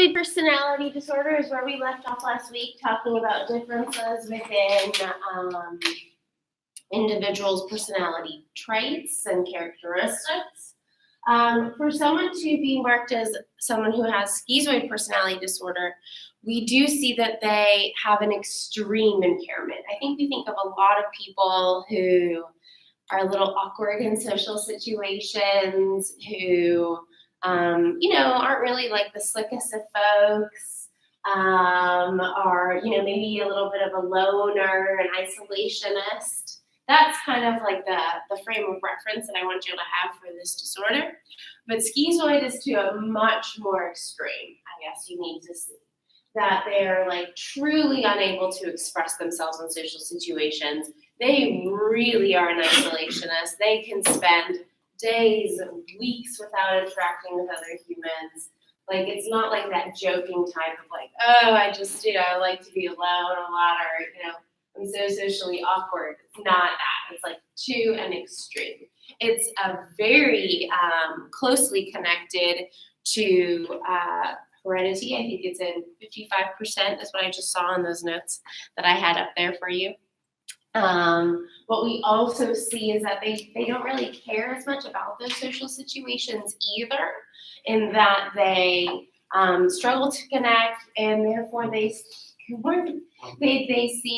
Schizoid personality disorder is where we left off last week, talking about differences within individuals' personality traits and characteristics. For someone to be marked as someone who has schizoid personality disorder, we do see that they have an extreme impairment. I think we think of a lot of people who are a little awkward in social situations, who aren't really like the slickest of folks, are, maybe a little bit of a loner, an isolationist. That's kind of like the frame of reference that I want you to have for this disorder. But schizoid is to a much more extreme, I guess you need to see. That they're like truly unable to express themselves in social situations. They really are an isolationist. They can spend days, weeks without interacting with other humans. Like, it's not like that joking type of like, oh, I just, like to be alone a lot, or, I'm so socially awkward. It's not that. It's like to an extreme. It's a very closely connected to heredity. I think it's in 55%. That's what I just saw in those notes that I had up there for you. What we also see is that they don't really care as much about those social situations either, in that they struggle to connect, and therefore they see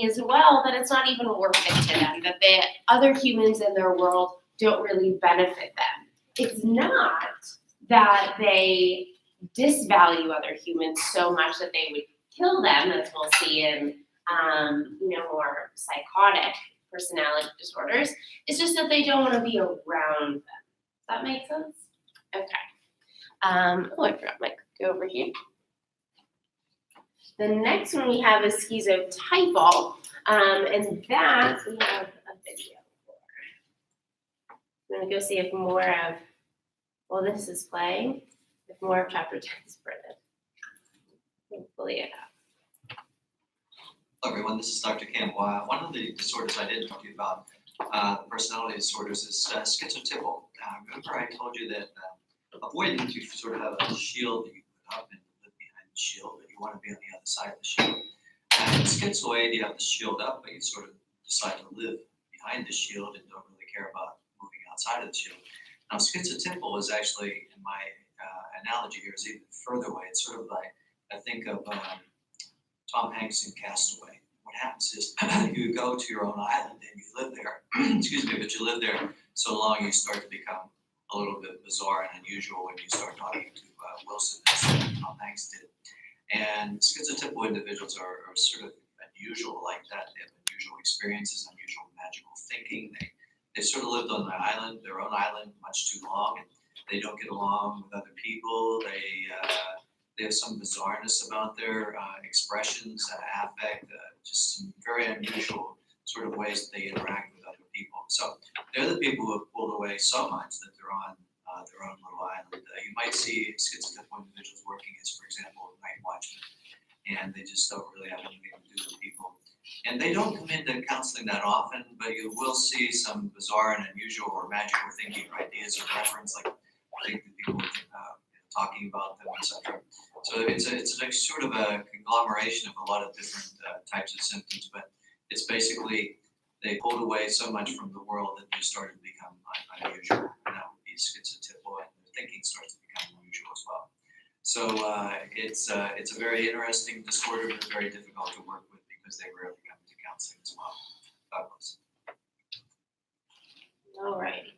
as well that it's not even worth it to them, that the other humans in their world don't really benefit them. It's not that they disvalue other humans so much that they would kill them, as we'll see in more psychotic personality disorders. It's just that they don't want to be around them. Does that make sense? Okay. I forgot my go over here. The next one we have is schizotypal, and that we have a video for. I'm going to go see if more of, this is playing, if more of chapter 10 is printed. Hopefully it has. Hello everyone, this is Dr. Campbell. One of the disorders I didn't talk to you about, personality disorders, is schizotypal. Remember I told you that avoidant, you sort of have a shield that you put up and live behind the shield, but you want to be on the other side of the shield. And schizoid, you have the shield up, but you sort of decide to live behind the shield and don't really care about moving outside of the shield. Now schizotypal is actually, in my analogy here, is even further away. It's sort of like, I think of Tom Hanks in Castaway. What happens is you go to your own island and you live there, excuse me, but you live there so long you start to become a little bit bizarre and unusual when you start talking to Wilson, as Tom Hanks did. And schizotypal individuals are sort of unusual like that. They have unusual experiences, unusual magical thinking. They sort of lived on their own island, much too long, and they don't get along with other people. They have some bizarreness about their expressions, affect, just some very unusual sort of ways that they interact with other people. So they're the people who have pulled away so much that they're on their own little island. You might see schizotypal individuals working as, for example, night watchmen, and they just don't really have anything to do with people. And they don't come into counseling that often, but you will see some bizarre and unusual or magical thinking or ideas or reference, like I think the people talking about them, etc. So it's like sort of a conglomeration of a lot of different types of symptoms, but it's basically they pulled away so much from the world that they started to become unusual, and that would be schizotypal, and their thinking starts to become unusual as well. So it's a very interesting disorder, but very difficult to work with because they rarely come to counseling as well. God bless. All right.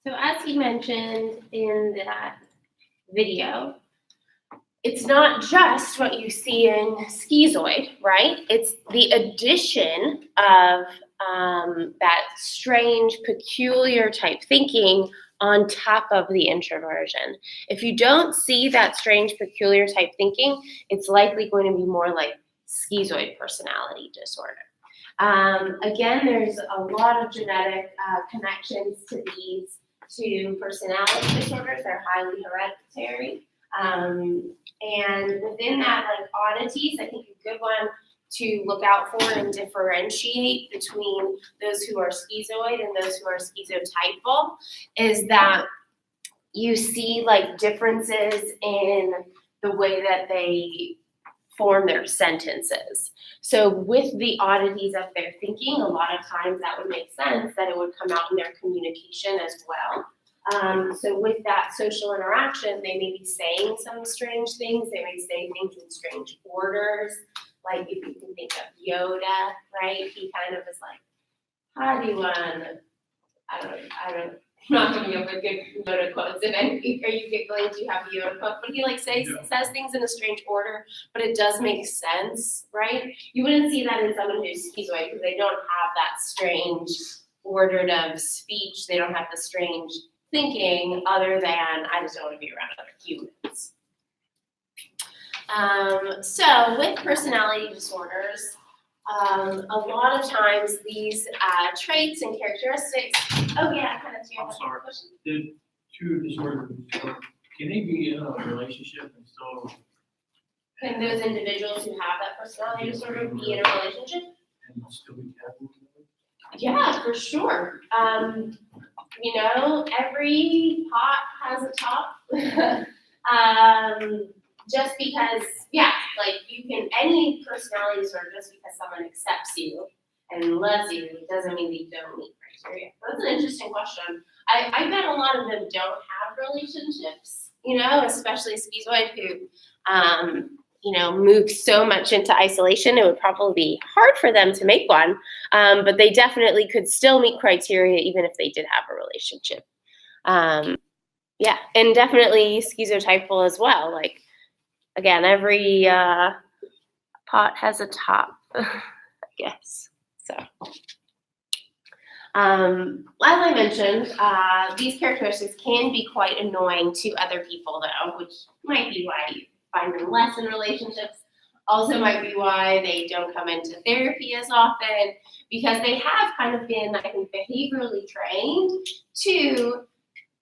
So as he mentioned in that video, it's not just what you see in schizoid, right? It's the addition of that strange, peculiar type thinking on top of the introversion. If you don't see that strange, peculiar type thinking, it's likely going to be more like schizoid personality disorder. Again, there's a lot of genetic connections to these two personality disorders. They're highly hereditary. And within that, like oddities, I think a good one to look out for and differentiate between those who are schizoid and those who are schizotypal is that you see like differences in the way that they form their sentences. So with the oddities of their thinking, a lot of times that would make sense that it would come out in their communication as well. So with that social interaction, they may be saying some strange things. They may say things in strange orders. Like if you can think of Yoda, right? He kind of is like, how do you I'm not gonna be able to give Yoda quotes. If any, are you giggling? Do you have a Yoda quote? But he like says things in a strange order, but it does make sense, right? You wouldn't see that in someone who's schizoid because they don't have that strange ordered of speech. They don't have the strange thinking other than I just don't want to be around other humans. So with personality disorders, a lot of times these traits and characteristics. Oh yeah, kind of. I'm sorry. The two disorders, can they be in a relationship and still? Can those individuals who have that personality disorder be in a relationship? And still be happy? Yeah, for sure. You know, every pot has a top. Just because, yeah, like you can, any personality disorder, just because someone accepts you and loves you, doesn't mean that you don't meet criteria. That's an interesting question. I bet a lot of them don't have relationships, you know, especially schizoid who, you know, move so much into isolation, it would probably be hard for them to make one, but they definitely could still meet criteria even if they did have a relationship. Yeah, and definitely schizotypal as well. Like, again, every pot has a top, I guess. So, as I mentioned, these characteristics can be quite annoying to other people, though, which might be why you find them less in relationships. Also might be why they don't come into therapy as often, because they have kind of been, I think, behaviorally trained to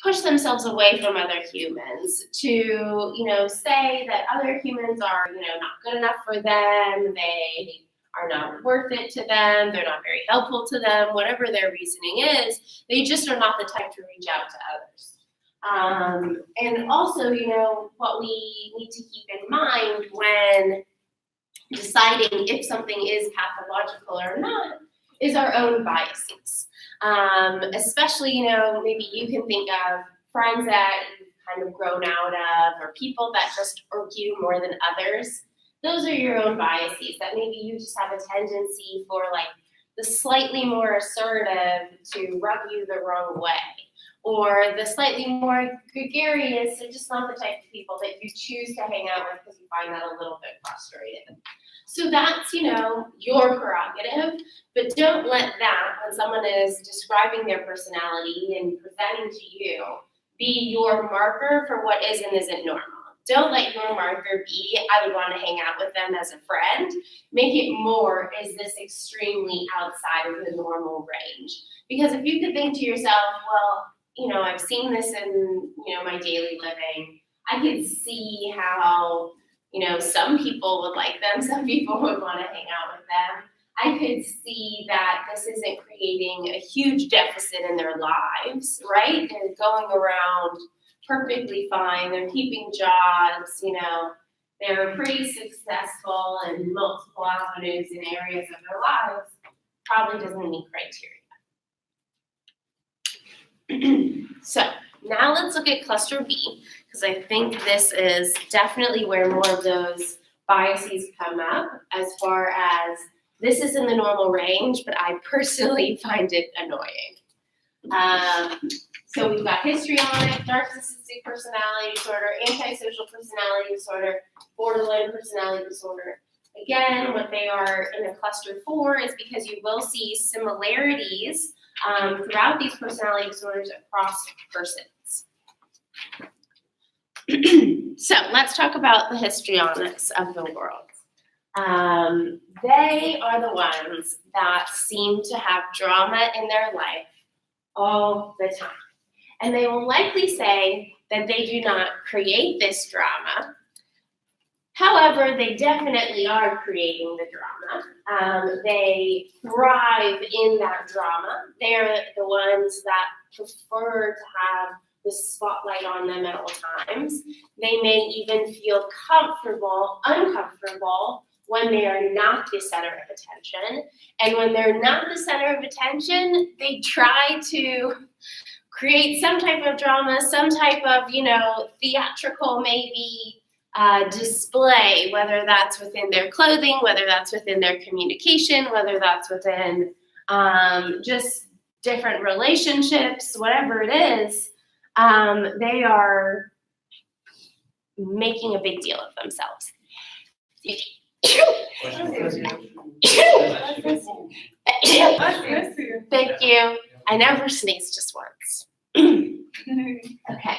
push themselves away from other humans, to, you know, say that other humans are, you know, not good enough for them, they are not worth it to them, they're not very helpful to them, whatever their reasoning is, they just are not the type to reach out to others. And also, you know, what we need to keep in mind when deciding if something is pathological or not is our own biases. Especially, you know, maybe you can think of friends that you've kind of grown out of, or people that just irk you more than others. Those are your own biases that maybe you just have a tendency for, like, the slightly more assertive to rub you the wrong way, or the slightly more gregarious are just not the type of people that you choose to hang out with because you find that a little bit frustrating. So that's, you know, your prerogative, but don't let that, when someone is describing their personality and presenting to you, be your marker for what is and isn't normal. Don't let your marker be, I would want to hang out with them as a friend. Make it more, is this extremely outside of the normal range? Because if you could think to yourself, well, you know, I've seen this in, you know, my daily living, I could see how, you know, some people would like them, some people would want to hang out with them. I could see that this isn't creating a huge deficit in their lives, right? They're going around perfectly fine, they're keeping jobs, you know, they're pretty successful in multiple avenues in areas of their lives, probably doesn't meet criteria. So now let's look at cluster B, because I think this is definitely where more of those biases come up, as far as this is in the normal range, but I personally find it annoying. So we've got histrionic, narcissistic personality disorder, antisocial personality disorder, borderline personality disorder. Again, what they are in a cluster for is because you will see similarities throughout these personality disorders across persons. So let's talk about the histrionics of the world. They are the ones that seem to have drama in their life all the time. And they will likely say that they do not create this drama. However, they definitely are creating the drama. They thrive in that drama. They're the ones that prefer to have the spotlight on them at all times. They may even feel uncomfortable when they are not the center of attention. And when they're not the center of attention, they try to create some type of drama, some type of, theatrical maybe display, whether that's within their clothing, whether that's within their communication, whether that's within just different relationships, whatever it is, they are making a big deal of themselves. Thank you. I never sneezed, just once. Okay.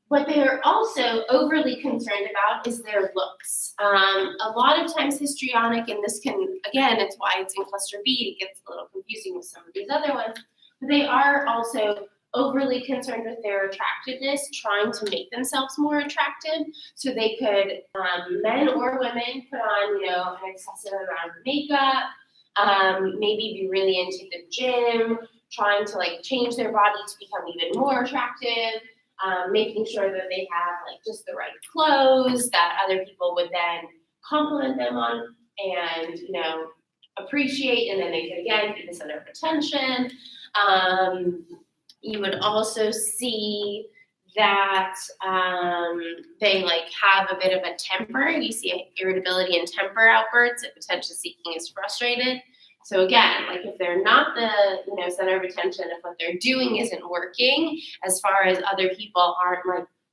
What they're also overly concerned about is their looks. A lot of times histrionic, and this can, again, it's why it's in cluster B, it gets a little confusing with some of these other ones, but they are also overly concerned with their attractiveness, trying to make themselves more attractive. So they could, men or women, put on, an excessive amount of makeup, maybe be really into the gym, trying to change their body to become even more attractive, making sure that they have just the right clothes that other people would then compliment them on and, appreciate, and then they could again be the center of attention. You would also see that they have a bit of a temper. You see irritability and temper outbursts if attention seeking is frustrated. So again, if they're not the center of attention, if what they're doing isn't working, as far as other people aren't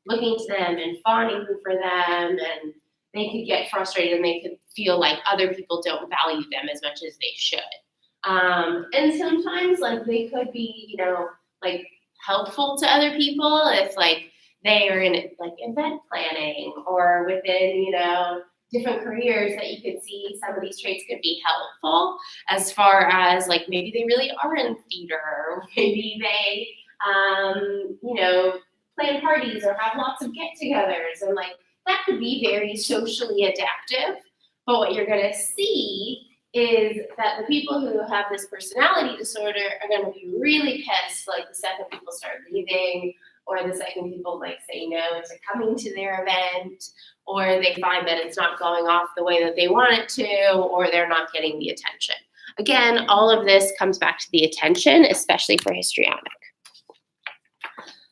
looking to them and fawning for them, and they could get frustrated and they could feel like other people don't value them as much as they should. And sometimes they could be helpful to other people if they are in event planning or within different careers that you could see some of these traits could be helpful, as far as maybe they really are in theater, or maybe they plan parties or have lots of get-togethers, and that could be very socially adaptive. But what you're going to see is that the people who have this personality disorder are going to be really pissed the second people start leaving, or the second people say no to coming to their event, or they find that it's not going off the way that they want it to, or they're not getting the attention. Again, all of this comes back to the attention, especially for histrionic.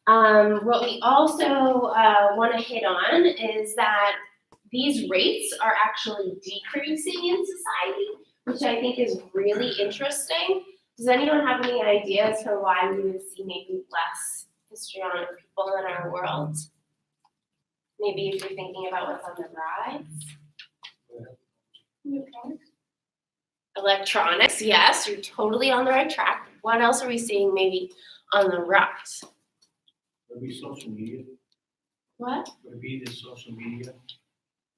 What we also want to hit on is that these rates are actually decreasing in society, which I think is really interesting. Does anyone have any ideas for why we would see maybe less histrionic people in our world? Maybe if you're thinking about what's on the rise. Electronics, yes, you're totally on the right track. What else are we seeing maybe on the rise? Would it be social media? What? Would it be the social media?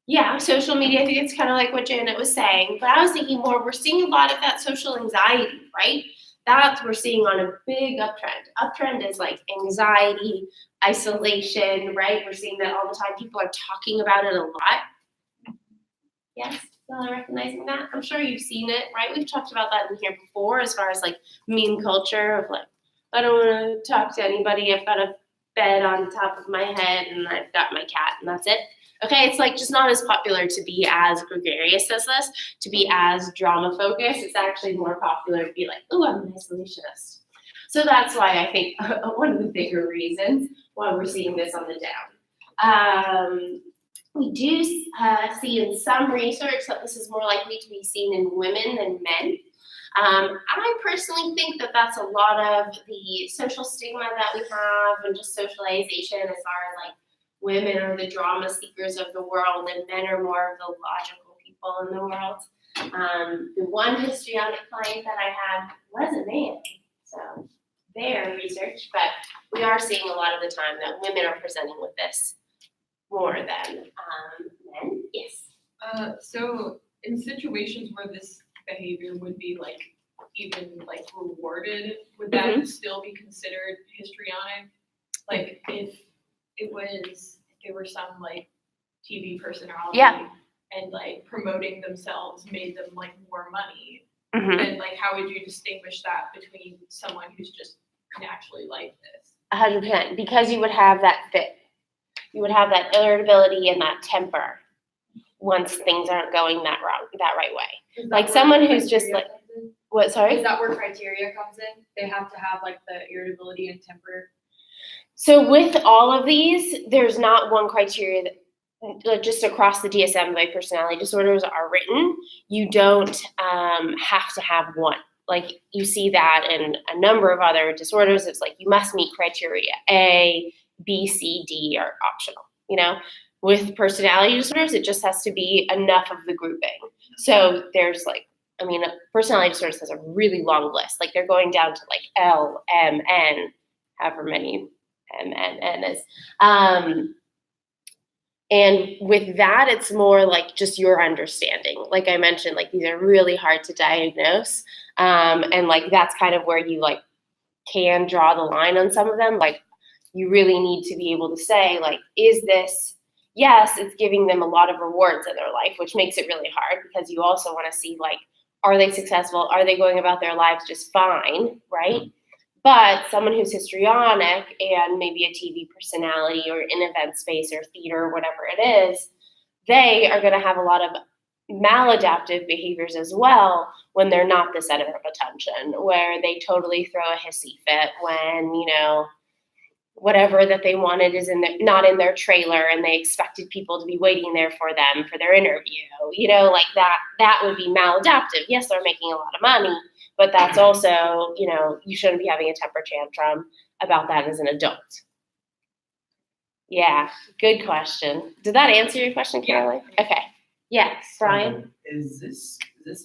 Yeah, social media, I think it's kind of like what Janet was saying, but I was thinking more, we're seeing a lot of that social anxiety, right? That's we're seeing on a big uptrend. Uptrend is anxiety, isolation, right? We're seeing that all the time. People are talking about it a lot. Yes, y'all are recognizing that? I'm sure you've seen it, right? We've talked about that in here before, as far as meme culture of I don't want to talk to anybody. I've got a bed on top of my head and I've got my cat and that's it. Okay, it's just not as popular to be as gregarious as this, to be as drama focused. It's actually more popular to be oh, I'm an isolationist. So that's why I think one of the bigger reasons why we're seeing this on the down. We do see in some research that this is more likely to be seen in women than men. I personally think that that's a lot of the social stigma that we have and just socialization, as far as women are the drama seekers of the world and men are more of the logical people in the world. The one histrionic client that I had was a man, so their research, but we are seeing a lot of the time that women are presenting with this more than men. Yes. So in situations where this behavior would be even rewarded, would that still be considered histrionic? If there were some TV personality and promoting themselves made them more money, then how would you distinguish that between someone who's just naturally like this? 100%, because you would have that fit. You would have that irritability and that temper once things aren't going that right way. Is that Like where someone who's just criteria like, comes in? what, sorry? Is that where criteria comes in? They have to have like the irritability and temper. So with all of these, there's not one criteria that just across the DSM, the way personality disorders are written, you don't have to have one. Like you see that in a number of other disorders. It's like you must meet criteria A, B, C, D are optional. You know, with personality disorders, it just has to be enough of the grouping. So there's like, I mean, personality disorders has a really long list. Like they're going down to like L, M, N, however many M, N is. And with that, it's more like just your understanding. Like I mentioned, like these are really hard to diagnose. And like that's kind of where you like can draw the line on some of them. Like you really need to be able to say, like, is this, yes, it's giving them a lot of rewards in their life, which makes it really hard because you also want to see, like, are they successful? Are they going about their lives just fine, right? But someone who's histrionic and maybe a TV personality or in event space or theater or whatever it is, they are going to have a lot of maladaptive behaviors as well when they're not the center of attention, where they totally throw a hissy fit when, you know, whatever that they wanted is not in their trailer and they expected people to be waiting there for them for their interview. You know, like that would be maladaptive. Yes, they're making a lot of money, but that's also, you know, you shouldn't be having a temper tantrum about that as an adult. Yeah, good question. Did that answer your question, Caroline? Okay. Yes, Brian? Is this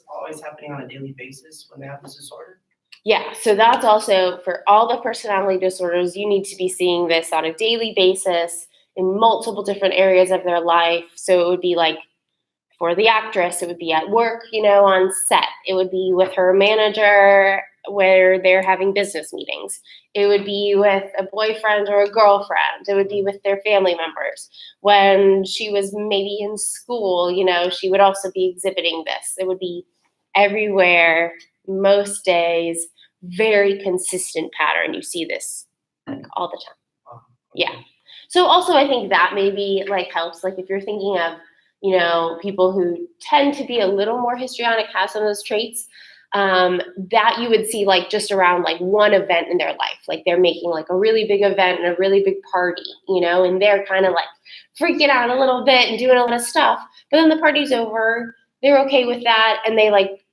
always happening on a daily basis when they have this disorder? Yeah, so that's also for all the personality disorders, you need to be seeing this on a daily basis in multiple different areas of their life. So it would be like for the actress, it would be at work, you know, on set. It would be with her manager where they're having business meetings. It would be with a boyfriend or a girlfriend. It would be with their family members. When she was maybe in school, you know, she would also be exhibiting this. It would be everywhere, most days, very consistent pattern. You see this like all the time. Yeah. So also I think that maybe like helps, like if you're thinking of, you know, people who tend to be a little more histrionic, have some of those traits, that you would see like just around like one event in their life. Like they're making like a really big event and a really big party, you know, and they're kind of like freaking out a little bit and doing a lot of stuff. But then the party's over, they're okay with that, and they like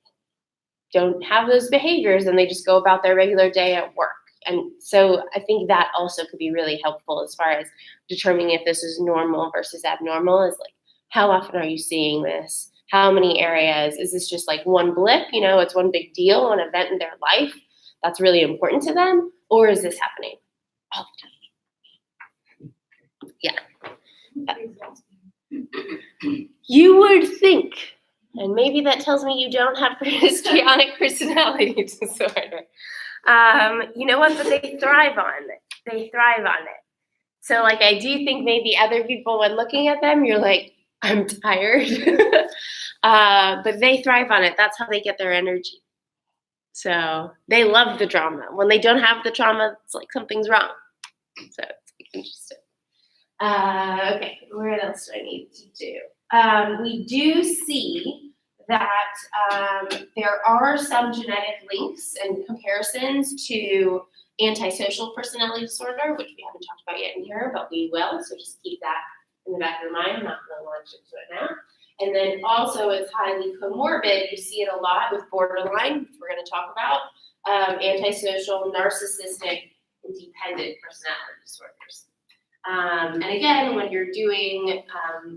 don't have those behaviors and they just go about their regular day at work. And so I think that also could be really helpful as far as determining if this is normal versus abnormal, is like, how often are you seeing this? How many areas? Is this just like one blip? You know, it's one big deal, an event in their life that's really important to them? Or is this happening all the time? Yeah. You would think, and maybe that tells me you don't have histrionic personality disorder. You know what? But they thrive on it. They thrive on it. So, like, I do think maybe other people, when looking at them, you're like, I'm tired. But they thrive on it. That's how they get their energy. So they love the drama. When they don't have the trauma, it's like something's wrong. So it's interesting. Okay, what else do I need to do? We do see that there are some genetic links and comparisons to antisocial personality disorder, which we haven't talked about yet in here, but we will. So just keep that in the back of your mind. I'm not going to launch into it now. And then also it's highly comorbid. You see it a lot with borderline, which we're going to talk about, antisocial, narcissistic, and dependent personality disorders. And again, when you're doing,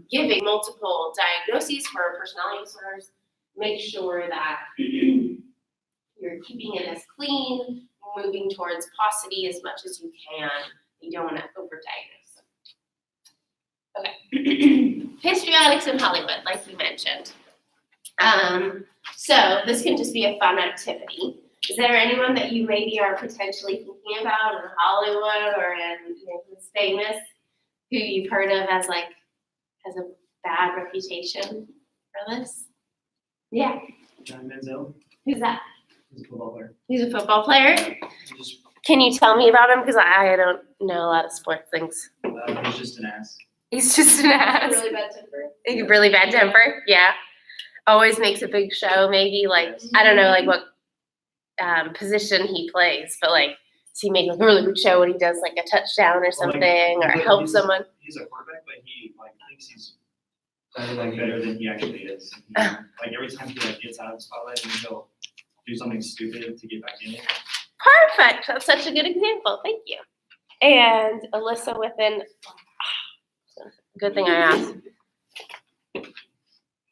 giving multiple diagnoses for personality disorders, make sure that you're keeping it as clean, moving towards paucity as much as you can. You don't want to overdiagnose them. Okay. Histrionics in Hollywood, like you mentioned. So this can just be a fun activity. Is there anyone that you maybe are potentially thinking about in Hollywood or in, you know, who's famous, who you've heard of as like has a bad reputation for this? Yeah. John Manziel, Who's that? he's a football player. He's a football player. He just Can you tell me about him? Because I don't know a lot of sports things. He's just an ass. He's just an ass. Really bad temper. Really bad temper. Yeah. Always makes a big show. Maybe like I don't know like what position he plays, but like does he make like a really big show when he does like a touchdown or something or help someone? He's a quarterback, but he like thinks he's better than he actually is. He, like every time he like gets out of the spotlight, and he'll do something stupid to get back in it. Perfect. That's such a good example. Thank you. And Alyssa within. Good thing I asked.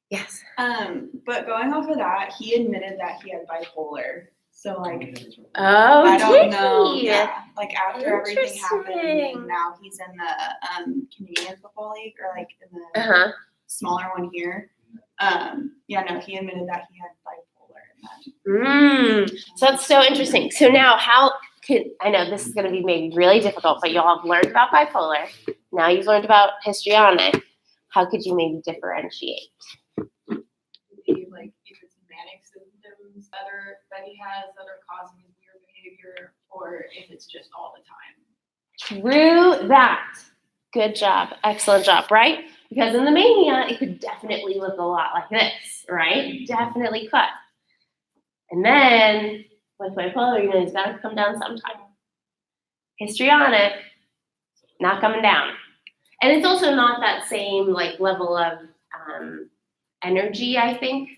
Yes. But going off of that, he admitted that he had bipolar. So like, Oh, I don't did know. he? Yeah, like after everything happened, Interesting. and now he's in the Canadian Football League or like in the Uh-huh. smaller one here. Yeah, no, he admitted that he had bipolar and that. So that's so interesting. So now I know this is going to be maybe really difficult, but y'all have learned about bipolar. Now you've learned about histrionic. How could you maybe differentiate? Maybe like if it's manic symptoms that he has that are causing his weird behavior, or if it's just all the time. True that. Good job. Excellent job, right? Because in the mania, it could definitely look a lot like this, right? Definitely cut. And then with bipolar, he's got to come down sometime. Histrionic, not coming down. And it's also not that same like level of energy, I think,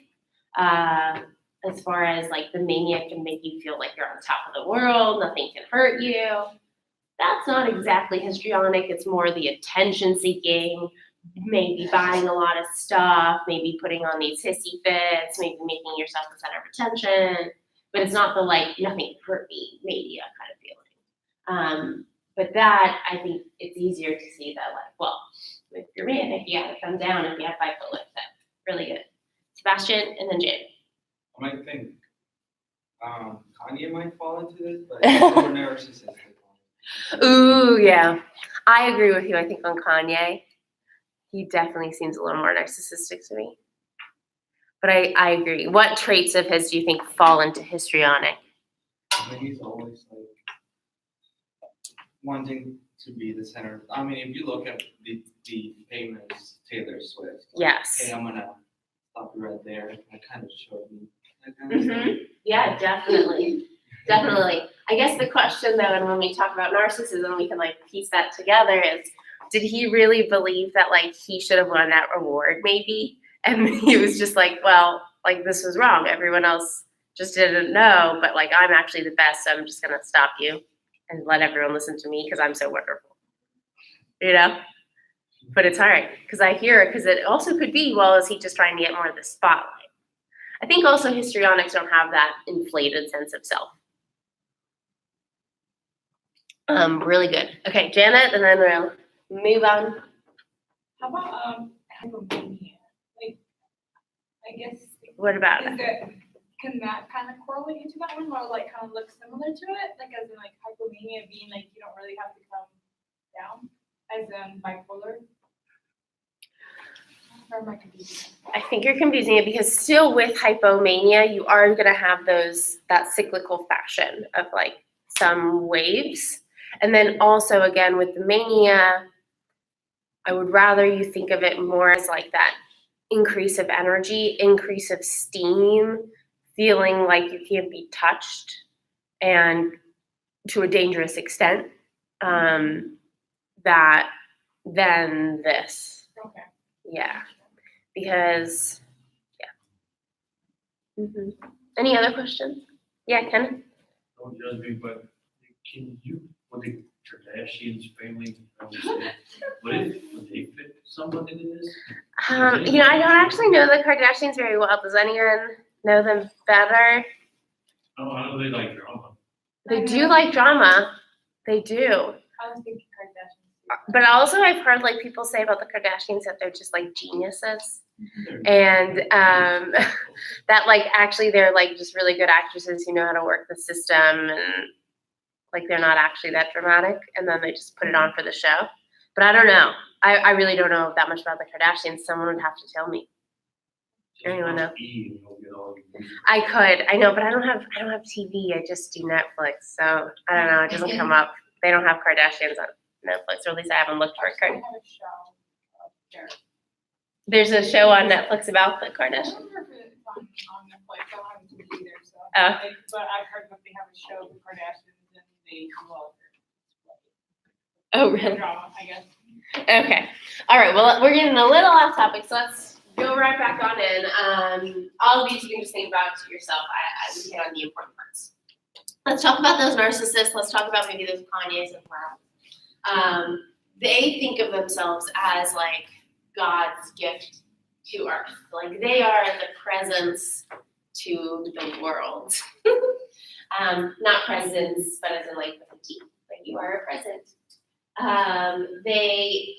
as far as like the mania can make you feel like you're on top of the world, nothing can hurt you. That's not exactly histrionic. It's more the attention seeking, maybe buying a lot of stuff, maybe putting on these hissy fits, maybe making yourself the center of attention. But it's not the like nothing can hurt me mania kind of feeling. But that I think it's easier to see that like, well, with your manic, you gotta come down if you have bipolar. So really good. Sebastian and then Jane. I might think Kanye might fall into this, but he's more narcissistic. Ooh, yeah. I agree with you. I think on Kanye, he definitely seems a little more narcissistic to me. But I agree. What traits of his do you think fall into histrionic? I mean, he's always like wanting to be the center. I mean, if you look at the famous Taylor Swift, like, Yes. hey, I'm gonna stop you right there. That kind of showed me that kind of stuff. Yeah, definitely. Definitely. I guess the question though, and when we talk about narcissism, we can like piece that together is, did he really believe that like he should have won that award maybe? And he was just like, well, like this was wrong. Everyone else just didn't know, but like I'm actually the best, so I'm just gonna stop you and let everyone listen to me because I'm so wonderful. You know? But it's hard because I hear it because it also could be, well, is he just trying to get more of the spotlight? I think also histrionics don't have that inflated sense of self. Really good. Okay, Janet, and then we'll move on. How about hypomania? Like, I guess. What about Is it? that, can that kind of correlate into that one, or like kind of look similar to it? Like as in like hypomania being like you don't really have to come down, as in bipolar. Or am I confusing? I think you're confusing it because still with hypomania, you are going to have that cyclical fashion of like some waves. And then also again with the mania, I would rather you think of it more as like that increase of energy, increase of steam, feeling like you can't be touched and to a dangerous extent, that than this. Okay. Yeah. Because, yeah. Any other questions? Yeah, Ken? Don't judge me, but can you, with the Kardashians family, would they fit someone into this? I don't actually know the Kardashians very well. Does anyone know them better? Oh, I know they like drama. They do like drama. They do. I was thinking Kardashians. But also I've heard like people say about the Kardashians that they're just like geniuses. And that like actually they're like just really good actresses who know how to work the system and like they're not actually that dramatic and then they just put it on for the show. But I don't know. I really don't know that much about the Kardashians. Someone would have to tell me. Anyone know? E and you'll get all your music. I could, I know, but I don't have TV. I just do Netflix, so I don't know. It doesn't come up. They don't have Kardashians on Netflix, or at least I haven't looked for I it. have a show there. There's a show on Netflix about the I Kardashians. don't remember if it's on Netflix, I don't have it either, so. Oh. But I've heard that they have a show with Kardashians and they do all Oh, their really? drama, I guess. Okay. All right. Well, we're getting a little off topic, so let's go right back on in. All of these you can just think about to yourself. I would hit on the important parts. Let's talk about those narcissists. Let's talk about maybe those Kanyes as well. They think of themselves as like God's gift to earth. Like they are the presence to the world. Not presents, but as in like with a T. Like you are a present. They,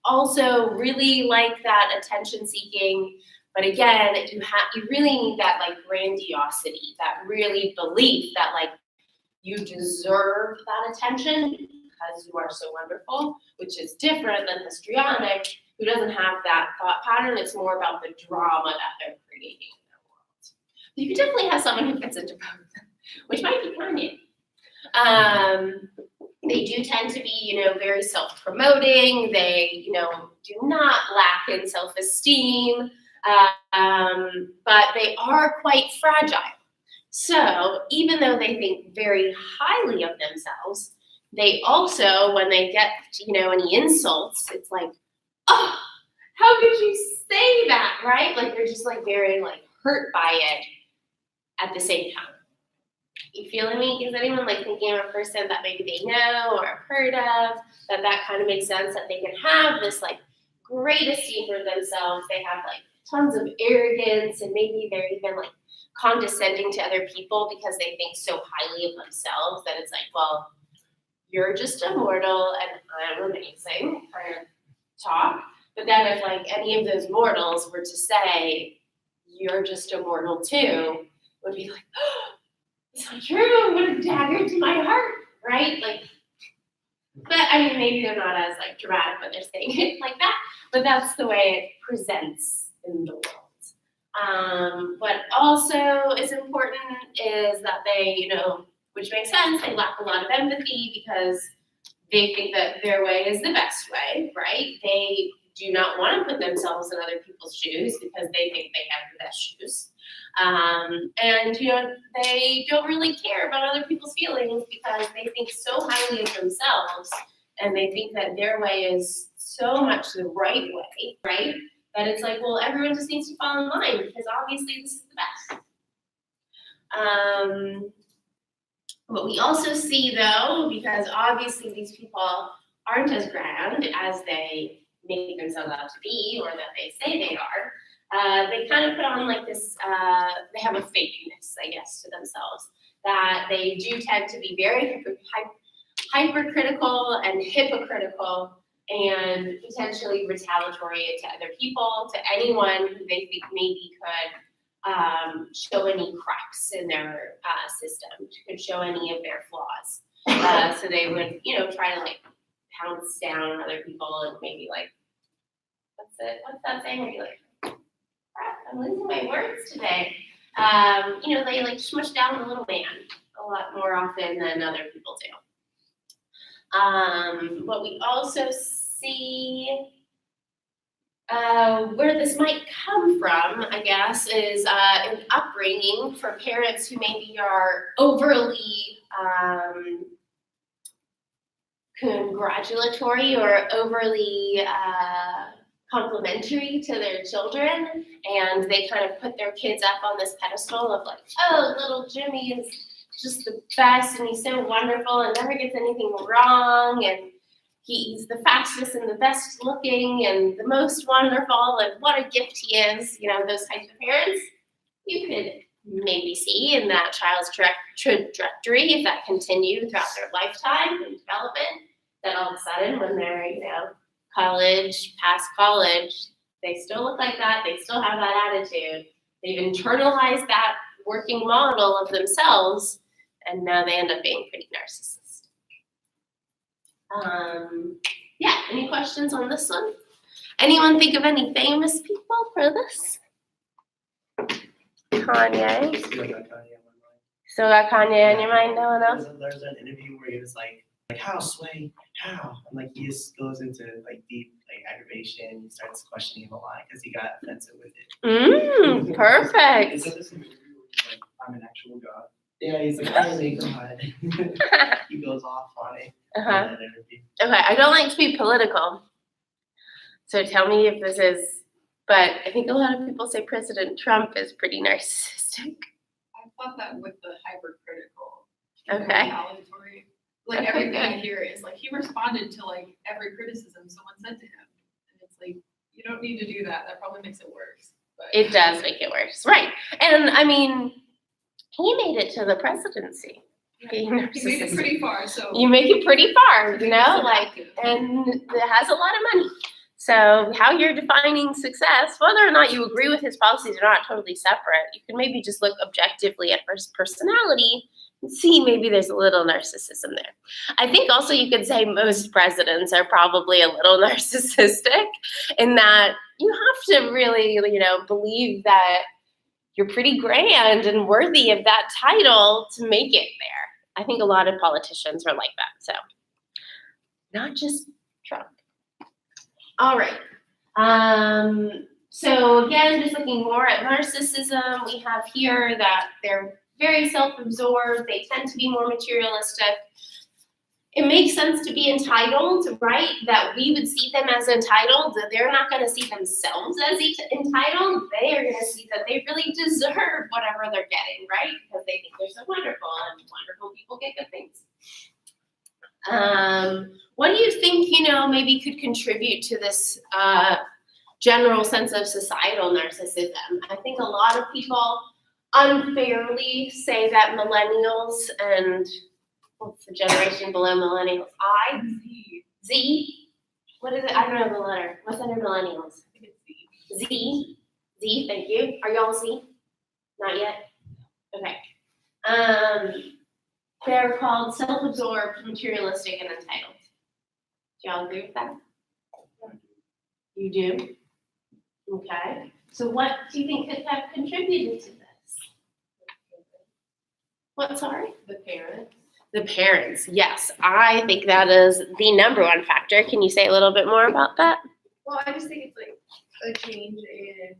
also really like that attention seeking, but again, you really need that like grandiosity, that really belief that like you deserve that attention because you are so wonderful, which is different than histrionic, who doesn't have that thought pattern. It's more about the drama that they're creating in their world. You could definitely have someone who fits into both, which might be Kanye. They do tend to be, very self-promoting. They, do not lack in self-esteem, but they are quite fragile. So even though they think very highly of themselves, they also, when they get, any insults, it's like, oh, how could you say that, right? Like they're just like very like hurt by it at the same time. You feeling me? Is anyone like thinking of a person that maybe they know or have heard of, that kind of makes sense, that they can have this like great esteem for themselves. They have like tons of arrogance, and maybe they're even like condescending to other people because they think so highly of themselves that it's like, well, you're just a mortal and I'm amazing kind of talk. But then if like any of those mortals were to say, you're just a mortal too, would be like, oh, it's not true, what a dagger to my heart, right? Like, but I mean, maybe they're not as like dramatic when they're saying it like that, but that's the way it presents in the world. What also is important is that they, which makes sense, they lack a lot of empathy because they think that their way is the best way, right? They do not want to put themselves in other people's shoes because they think they have the best shoes. And, they don't really care about other people's feelings because they think so highly of themselves and they think that their way is so much the right way, right? That it's like, well, everyone just needs to fall in line because obviously this is the best. What we also see though, because obviously these people aren't as grand as they make themselves out to be or that they say they are, they kind of put on like this, they have a fakeness, I guess, to themselves, that they do tend to be very hypercritical and hypocritical and potentially retaliatory to other people, to anyone who they think maybe could show any cracks in their system, could show any of their flaws. So they would, try to like pounce down on other people and maybe like, what's that saying? Where you like, crap, I'm losing my words today. They like smush down the little man a lot more often than other people do. What we also see, where this might come from, I guess, is an upbringing for parents who maybe are overly congratulatory or overly complimentary to their children, and they kind of put their kids up on this pedestal of like, oh, little Jimmy is just the best and he's so wonderful and never gets anything wrong, and he's the fastest and the best looking and the most wonderful, and what a gift he is, those types of parents. You could maybe see in that child's trajectory, if that continued throughout their lifetime and development, that all of a sudden when they're, past college, they still look like that, they still have that attitude. They've internalized that working model of themselves, and now they end up being pretty narcissistic. Any questions on this one? Anyone think of any famous people for this? Kanye. Still got Kanye on my mind. Still got Kanye on your mind, no one else? There's an interview where he was like how Sway, how? And like he just goes into like deep like aggravation. He starts questioning him a lot because he got offensive with it. Perfect. Is that the same interview where he's like, I'm an actual god? Yeah, he's like, I ain't God. He goes off on it in Uh-huh. that interview. Okay, I don't like to be political. So tell me if this is, but I think a lot of people say President Trump is pretty narcissistic. I thought that with the hypercritical. Okay. Retaliatory. Like Okay, everything I good. hear is like he responded to like every criticism someone said to him. And it's like, you don't need to do that. That probably makes it worse. But It does make it worse, right? And I mean, he made it to the presidency. Being he made it narcissistic. pretty far, so. You make it pretty far, you know, Doesn't like, have to. and it has a lot of money. So how you're defining success, whether or not you agree with his policies or not, totally separate. You can maybe just look objectively at his personality and see maybe there's a little narcissism there. I think also you could say most presidents are probably a little narcissistic in that you have to really, you know, believe that you're pretty grand and worthy of that title to make it there. I think a lot of politicians are like that. So not just Trump. All right. So again, just looking more at narcissism, we have here that they're very self-absorbed. They tend to be more materialistic. It makes sense to be entitled, right? That we would see them as entitled. That they're not going to see themselves as entitled. They are going to see that they really deserve whatever they're getting, right? Because they think they're so wonderful, and wonderful people get good things. What do you think, you know, maybe could contribute to this general sense of societal narcissism? I think a lot of people unfairly say that millennials and what's the generation below millennials? Z? What is it? I don't know the letter. What's under millennials? I think it's the Z? Z, thank you. Are y'all Z? Not yet? Okay. They're called self-absorbed, materialistic, and entitled. Do y'all agree with that? You do? Okay. So what do you think could have contributed to this? What, sorry? The parents. The parents, yes. I think that is the number one factor. Can you say a little bit more about that? Well, I just think it's like a change in,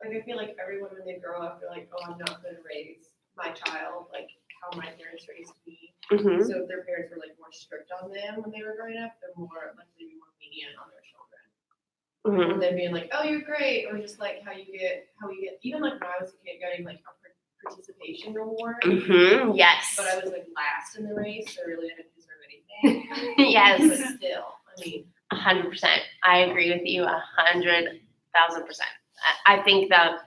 like, I feel like everyone when they grow up, they're like, oh, I'm not gonna raise my child like how my parents raised me. Mm-hmm. So if their parents were like more strict on them when they were growing up, they're more likely to be more lenient on their children. Mm-hmm. And then being like, oh, you're great, or just like how we get, even like when I was a kid, getting like a participation reward. Mm-hmm. Yes. But I was like last in the race, so I really didn't deserve anything. Yes. But still, I mean, 100%. I agree with you 100,000%. I think that,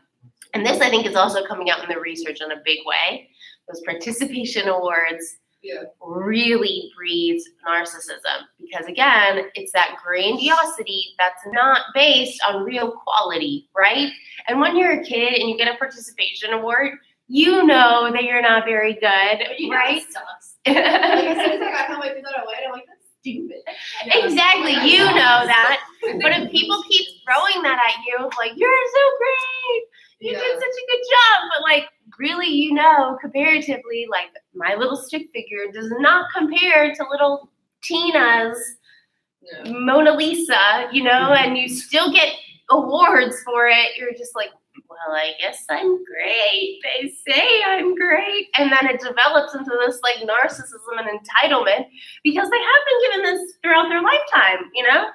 and this I think is also coming out in the research in a big way. Those participation awards Yeah. really breeds narcissism because again, it's that grandiosity that's not based on real quality, right? And when you're a kid and you get a participation award, you know that you're not very good, but you know right? it sucks. Like as soon as I got home, I threw that away, and I'm like, that's stupid. Exactly, Like, you I know that. But if people keep throwing that at you, like, you're so great, you Yeah. did such a good job, but like, really, you know, comparatively, like, my little stick figure does not compare to little Tina's Yeah. Mona Lisa, you know, and you still get awards for it. You're just like, well, I guess I'm great. They say I'm great. And then it develops into this like narcissism and entitlement because they have been given this throughout their lifetime, you know?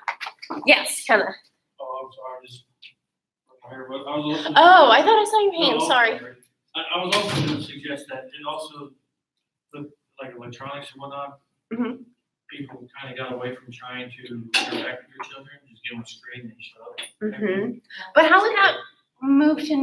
Yes, kind of. Oh, I'm sorry, just, I was also. Oh, I thought I saw your No, hand. I'm Sorry. I was also gonna suggest that it also, like electronics and whatnot, Mhm. people kind of got away from trying to interact with your children, just give them a screen and shut up. Mm-hmm. But how would that move to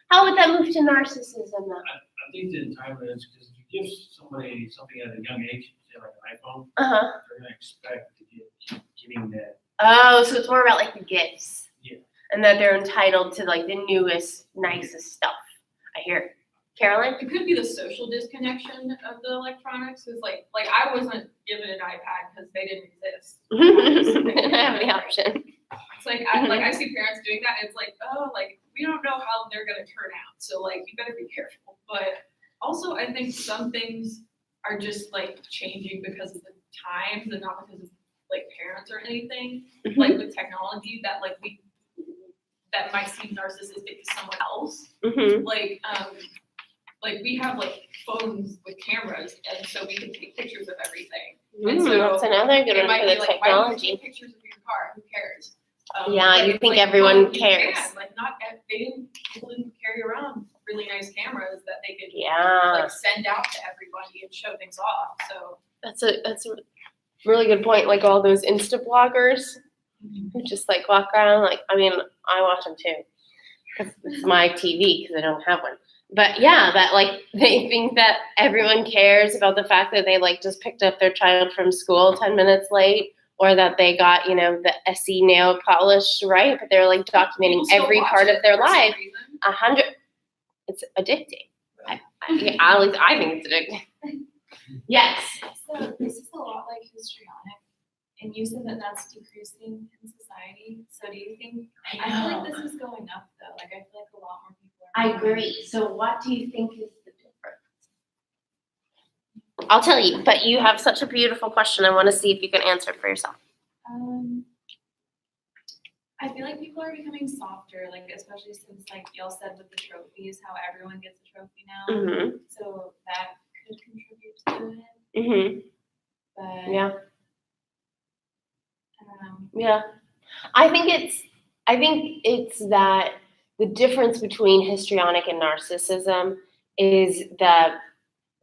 how would that move to narcissism though? I think the entitlement is because if you give somebody something at a young age, say like an iPhone, Uh-huh. they're gonna expect to keep getting that. Oh, so it's more about like the gifts. Yeah. And that they're entitled to like the newest, nicest stuff. I hear. Carolyn? It could be the social disconnection of the electronics. It's like I wasn't given an iPad because they didn't exist. I didn't have any option. It's like, I see parents doing that, and it's like, oh, like, we don't know how they're gonna turn out, so like, you better be careful. But also, I think some things are just like changing because of the times and not because of like parents or anything. Like with technology that that might seem narcissistic to someone else. Mm-hmm. Like we have like phones with cameras, and so we can take pictures of everything. And so That's another good it one might for be the like, why do you technology. take pictures of your car? Who cares? Yeah, but you it's think like, everyone well, you can. cares. Like people didn't carry around really nice cameras that they could Yeah, like send out to everybody and show things off. So that's a really good point. Like all those Insta bloggers who just like walk around. Like, I mean, I watch them too because it's my TV because I don't have one. But yeah, that like they think that everyone cares about the fact that they like just picked up their child from school 10 minutes late, or that they got, the SE nail polish right, but they're like documenting people still every watch part it of their for some life. reason. It's addicting. At least I think it's addicting. Yes. So this is a lot like histrionic, and you said that that's decreasing in society. So do you think, I feel like this is going up though, like I feel like a lot more people are. I agree. So what do you think is the difference? I'll tell you, but you have such a beautiful question. I want to see if you can answer it for yourself. I feel like people are becoming softer, like especially since like y'all said with the trophies, how everyone gets a trophy now. Mm-hmm. So that could contribute to it, Mm-hmm. but Yeah. I don't know. Yeah. I think it's that the difference between histrionic and narcissism is the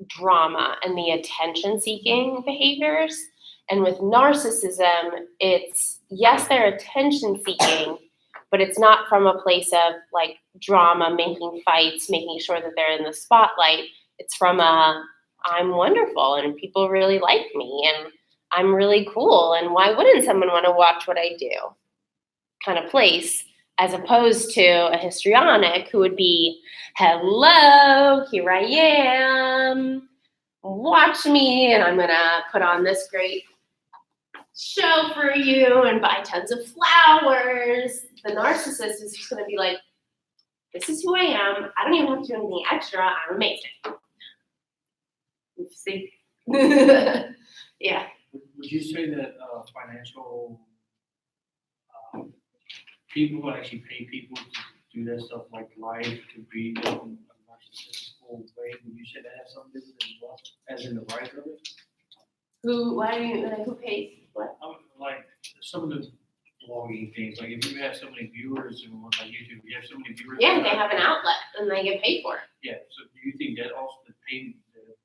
drama and the attention-seeking behaviors. And with narcissism, it's, yes, they're attention-seeking, but it's not from a place of like drama, making fights, making sure that they're in the spotlight. It's from I'm wonderful and people really like me and I'm really cool and why wouldn't someone want to watch what I do kind of place, as opposed to a histrionic who would be, hello, here I am, watch me, and I'm gonna put on this great show for you and buy tons of flowers. The narcissist is just gonna be like, this is who I am, I don't even have to do anything extra, I'm amazing. See? Yeah. Would you say that financial people actually pay people to do that stuff like live to be in a narcissistic way? Would you say that has something to do with it as well, as in the rise of it? Who pays what? Like some of the blogging things, like if you have so many viewers and like YouTube, you have so many viewers. Yeah, they have an outlet and they get paid for it. Yeah, so do you think that also the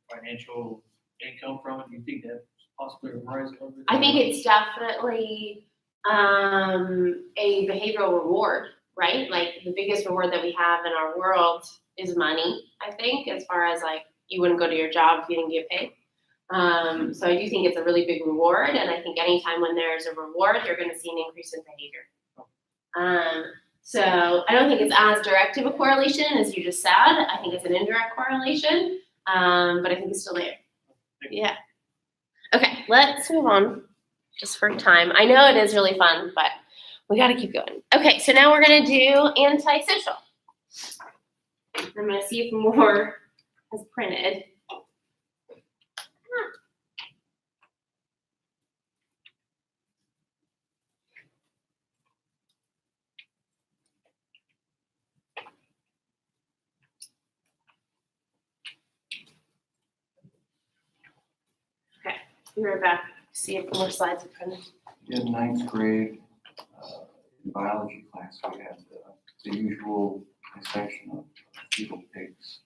financial income from it, do you think that's possibly a rise of it? I think it's definitely a behavioral reward, right? Like the biggest reward that we have in our world is money, I think, as far as like you wouldn't go to your job if you didn't get paid. So I do think it's a really big reward, and I think anytime when there's a reward, you're going to see an increase in behavior. So I don't think it's as direct of a correlation as you just said. I think it's an indirect correlation, but I think it's still there. Yeah. Okay, let's move on just for time. I know it is really fun, but we got to keep going. Okay, so now we're going to do antisocial. I'm going to see if more is printed. Be right back. See if more slides are printed. In ninth grade, in biology class, we had the usual dissection of fetal pigs.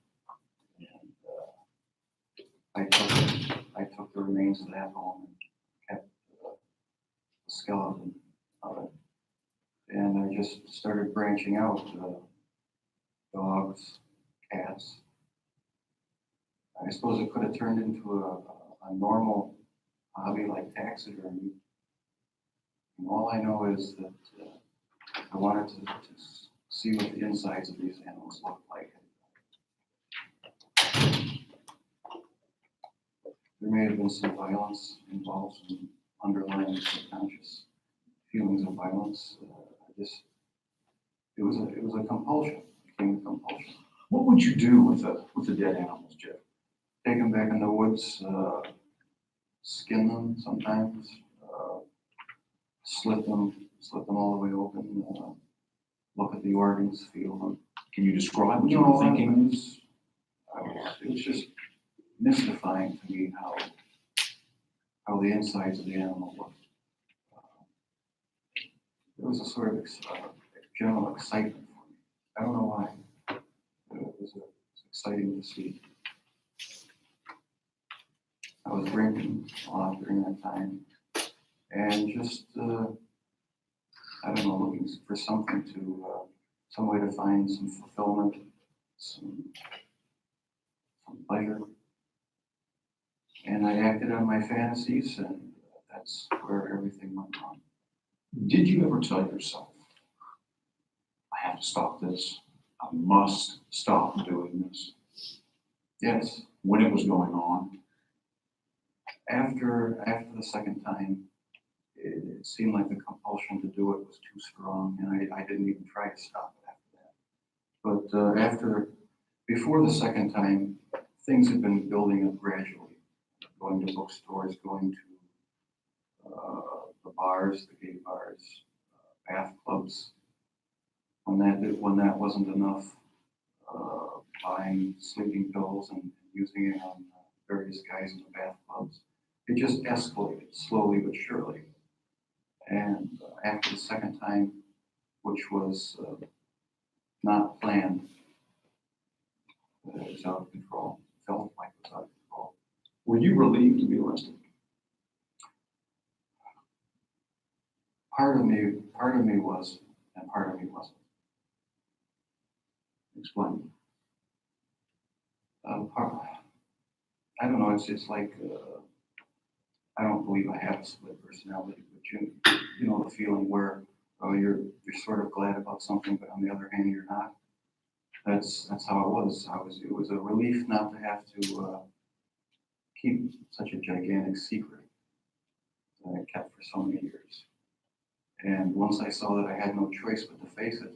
And I took the remains of that home and kept the skeleton of it. And I just started branching out dogs, cats. I suppose it could have turned into a normal hobby like taxidermy. And all I know is that I wanted to see what the insides of these animals look like. There may have been some violence involved, some underlying subconscious feelings of violence. it was a compulsion, it became a compulsion. What would you do with the dead animals, Jeff? Take them back in the woods, skin them sometimes, slit them all the way open, look at the organs, feel them. Can you describe what you were thinking? It was just mystifying to me how the insides of the animal looked. There was a sort of general excitement for me. I don't know why. It was exciting to see. I was drinking a lot during that time, and just I don't know, looking for something to some way to find some fulfillment, some pleasure. And I acted on my fantasies, and that's where everything went wrong. Did you ever tell yourself, I have to stop this, I must stop doing this? Yes, When it was going on? after the second time, it seemed like the compulsion to do it was too strong, and I didn't even try to stop it after that. But before the second time, things had been building up gradually. Going to bookstores, going to the bars, the gay bars, bath clubs. When that wasn't enough, buying sleeping pills and using it on various guys in the bath clubs. It just escalated slowly but surely. And after the second time, which was not planned, it was out of control. Felt like it was out of control. Were you relieved to be arrested? Part of me was, and part of me wasn't. Explain. I don't know. It's like I don't believe I have a split personality, but you know the feeling where you're sort of glad about something, but on the other hand you're not. That's how it was. It was a relief not to have to keep such a gigantic secret that I kept for so many years. And once I saw that I had no choice but to face it,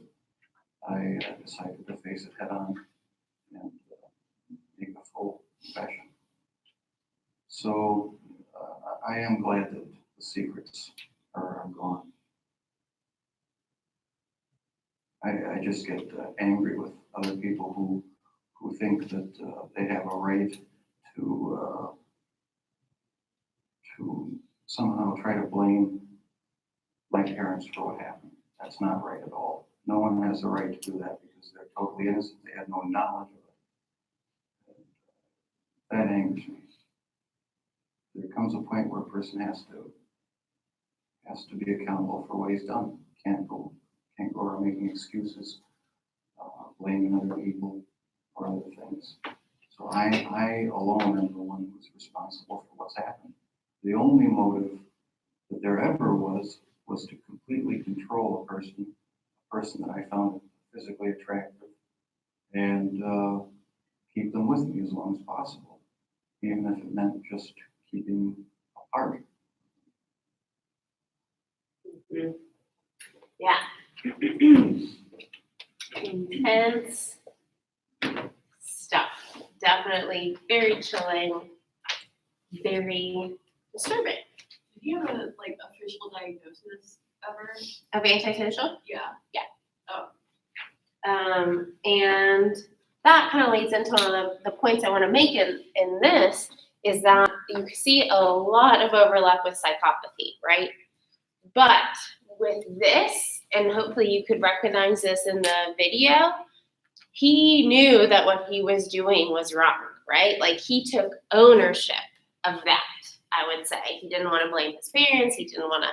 I decided to face it head on and make a full confession. So I am glad that the secrets are gone. I just get angry with other people who think that they have a right to somehow try to blame my parents for what happened. That's not right at all. No one has the right to do that because they're totally innocent. They had no knowledge of it. That angers me. There comes a point where a person has to be accountable for what he's done. Can't go around making excuses, blaming other people or other things. So I alone am the one who's responsible for what's happened. The only motive that there ever was to completely control a person that I found physically attractive, and keep them with me as long as possible, even if it meant just keeping apart. Mm-hmm. Yeah. Intense stuff. Definitely very chilling, very disturbing. Did you have a official diagnosis ever? Of antisocial? Yeah. And that kind of leads into one of the points I want to make in this is that you see a lot of overlap with psychopathy, right? But with this, and hopefully you could recognize this in the video, he knew that what he was doing was wrong, right? Like he took ownership of that, I would say. He didn't want to blame his parents. He didn't want to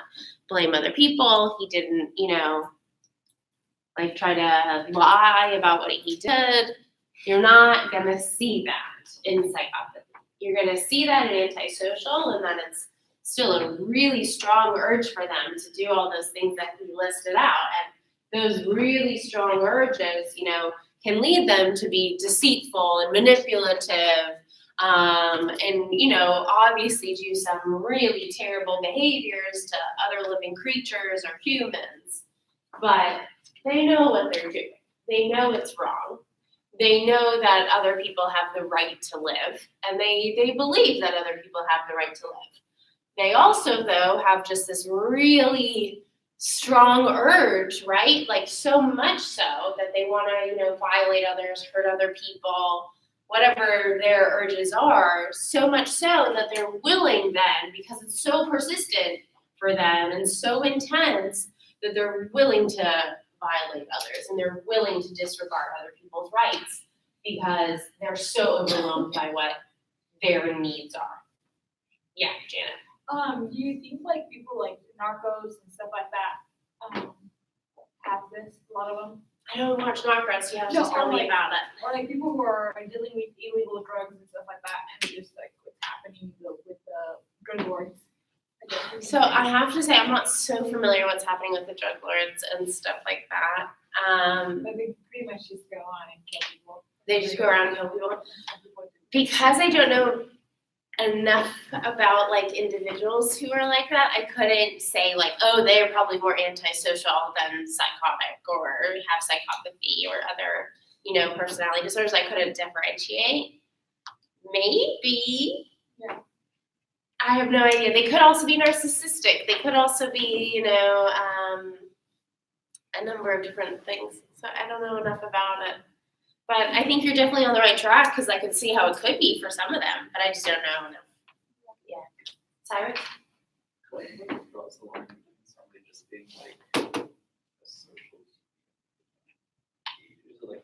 blame other people. He didn't, try to lie about what he did. You're not going to see that in psychopathy. You're going to see that in antisocial, and then it's still a really strong urge for them to do all those things that he listed out. And those really strong urges, can lead them to be deceitful and manipulative, and, obviously do some really terrible behaviors to other living creatures or humans. but they know what they're doing. They know it's wrong. They know that other people have the right to live, and they believe that other people have the right to live. They also, though, have just this really strong urge, right? Like so much so that they want to, violate others, hurt other people, whatever their urges are, so much so that they're willing then, because it's so persistent for them and so intense, that they're willing to violate others and they're willing to disregard other people's rights because they're so overwhelmed by what their needs are. Yeah, Janet. Do you think like people like narcos and stuff like that, have this, a lot of them? I don't watch Narcos, you have to No, tell me like- about it. Or like people who are dealing with illegal drugs and stuff like that, and just like what's happening with the drug lords. So I have to say, I'm not so familiar what's happening with the drug lords and stuff like that. But they pretty much just go on and kill people. They just go around and kill people. Because I don't know enough about like individuals who are like that, I couldn't say like, oh, they are probably more antisocial than psychotic or have psychopathy or other, personality disorders. I couldn't differentiate. Maybe. Yeah. I have no idea. They could also be narcissistic. They could also be, a number of different things. So I don't know enough about it. But I think you're definitely on the right track because I could see how it could be for some of them, but I just don't know enough. Yeah. Cyrus?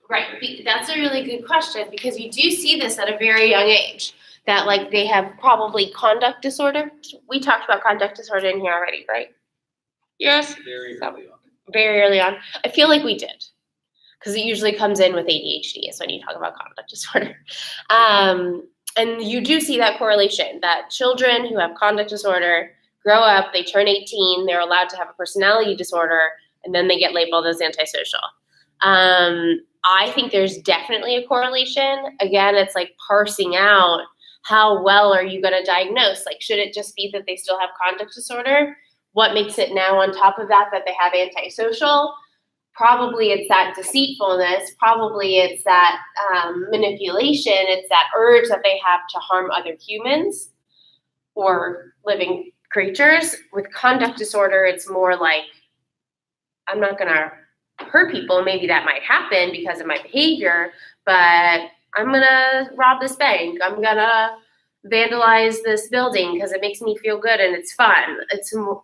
Right. That's a really good question because you do see this at a very young age that like they have probably conduct disorder. We talked about conduct disorder in here already, right? Yes. Very early on. Very early on. I feel like we did. Because it usually comes in with ADHD is when you talk about conduct disorder. And you do see that correlation, that children who have conduct disorder grow up, they turn 18, they're allowed to have a personality disorder, and then they get labeled as antisocial. I think there's definitely a correlation. Again, it's like parsing out how well are you going to diagnose? Like, should it just be that they still have conduct disorder? What makes it now on top of that they have antisocial? Probably it's that deceitfulness. Probably it's that manipulation. It's that urge that they have to harm other humans or living creatures. With conduct disorder, it's more like, I'm not going to hurt people. Maybe that might happen because of my behavior, but I'm going to rob this bank. I'm going to vandalize this building because it makes me feel good and it's fun. It's a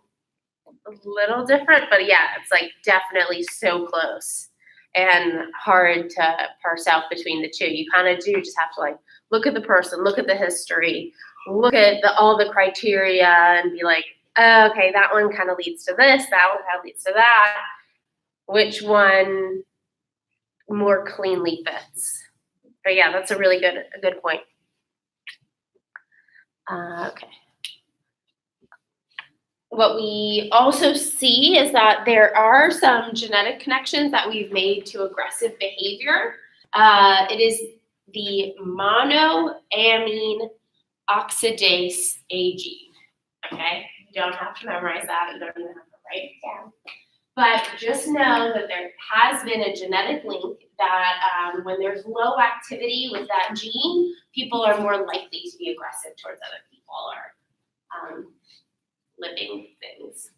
little different, but yeah, it's like definitely so close and hard to parse out between the two. You kind of do just have to like look at the person, look at the history, look at all the criteria and be like, oh, okay, that one kind of leads to this, that one kind of leads to that. Which one more cleanly fits? But yeah, that's a really good point. Okay. What we also see is that there are some genetic connections that we've made to aggressive behavior. It is the monoamine oxidase A gene. Okay, you don't have to memorize that. You don't even have to write it down. But just know that there has been a genetic link that when there's low activity with that gene, people are more likely to be aggressive towards other people or living things.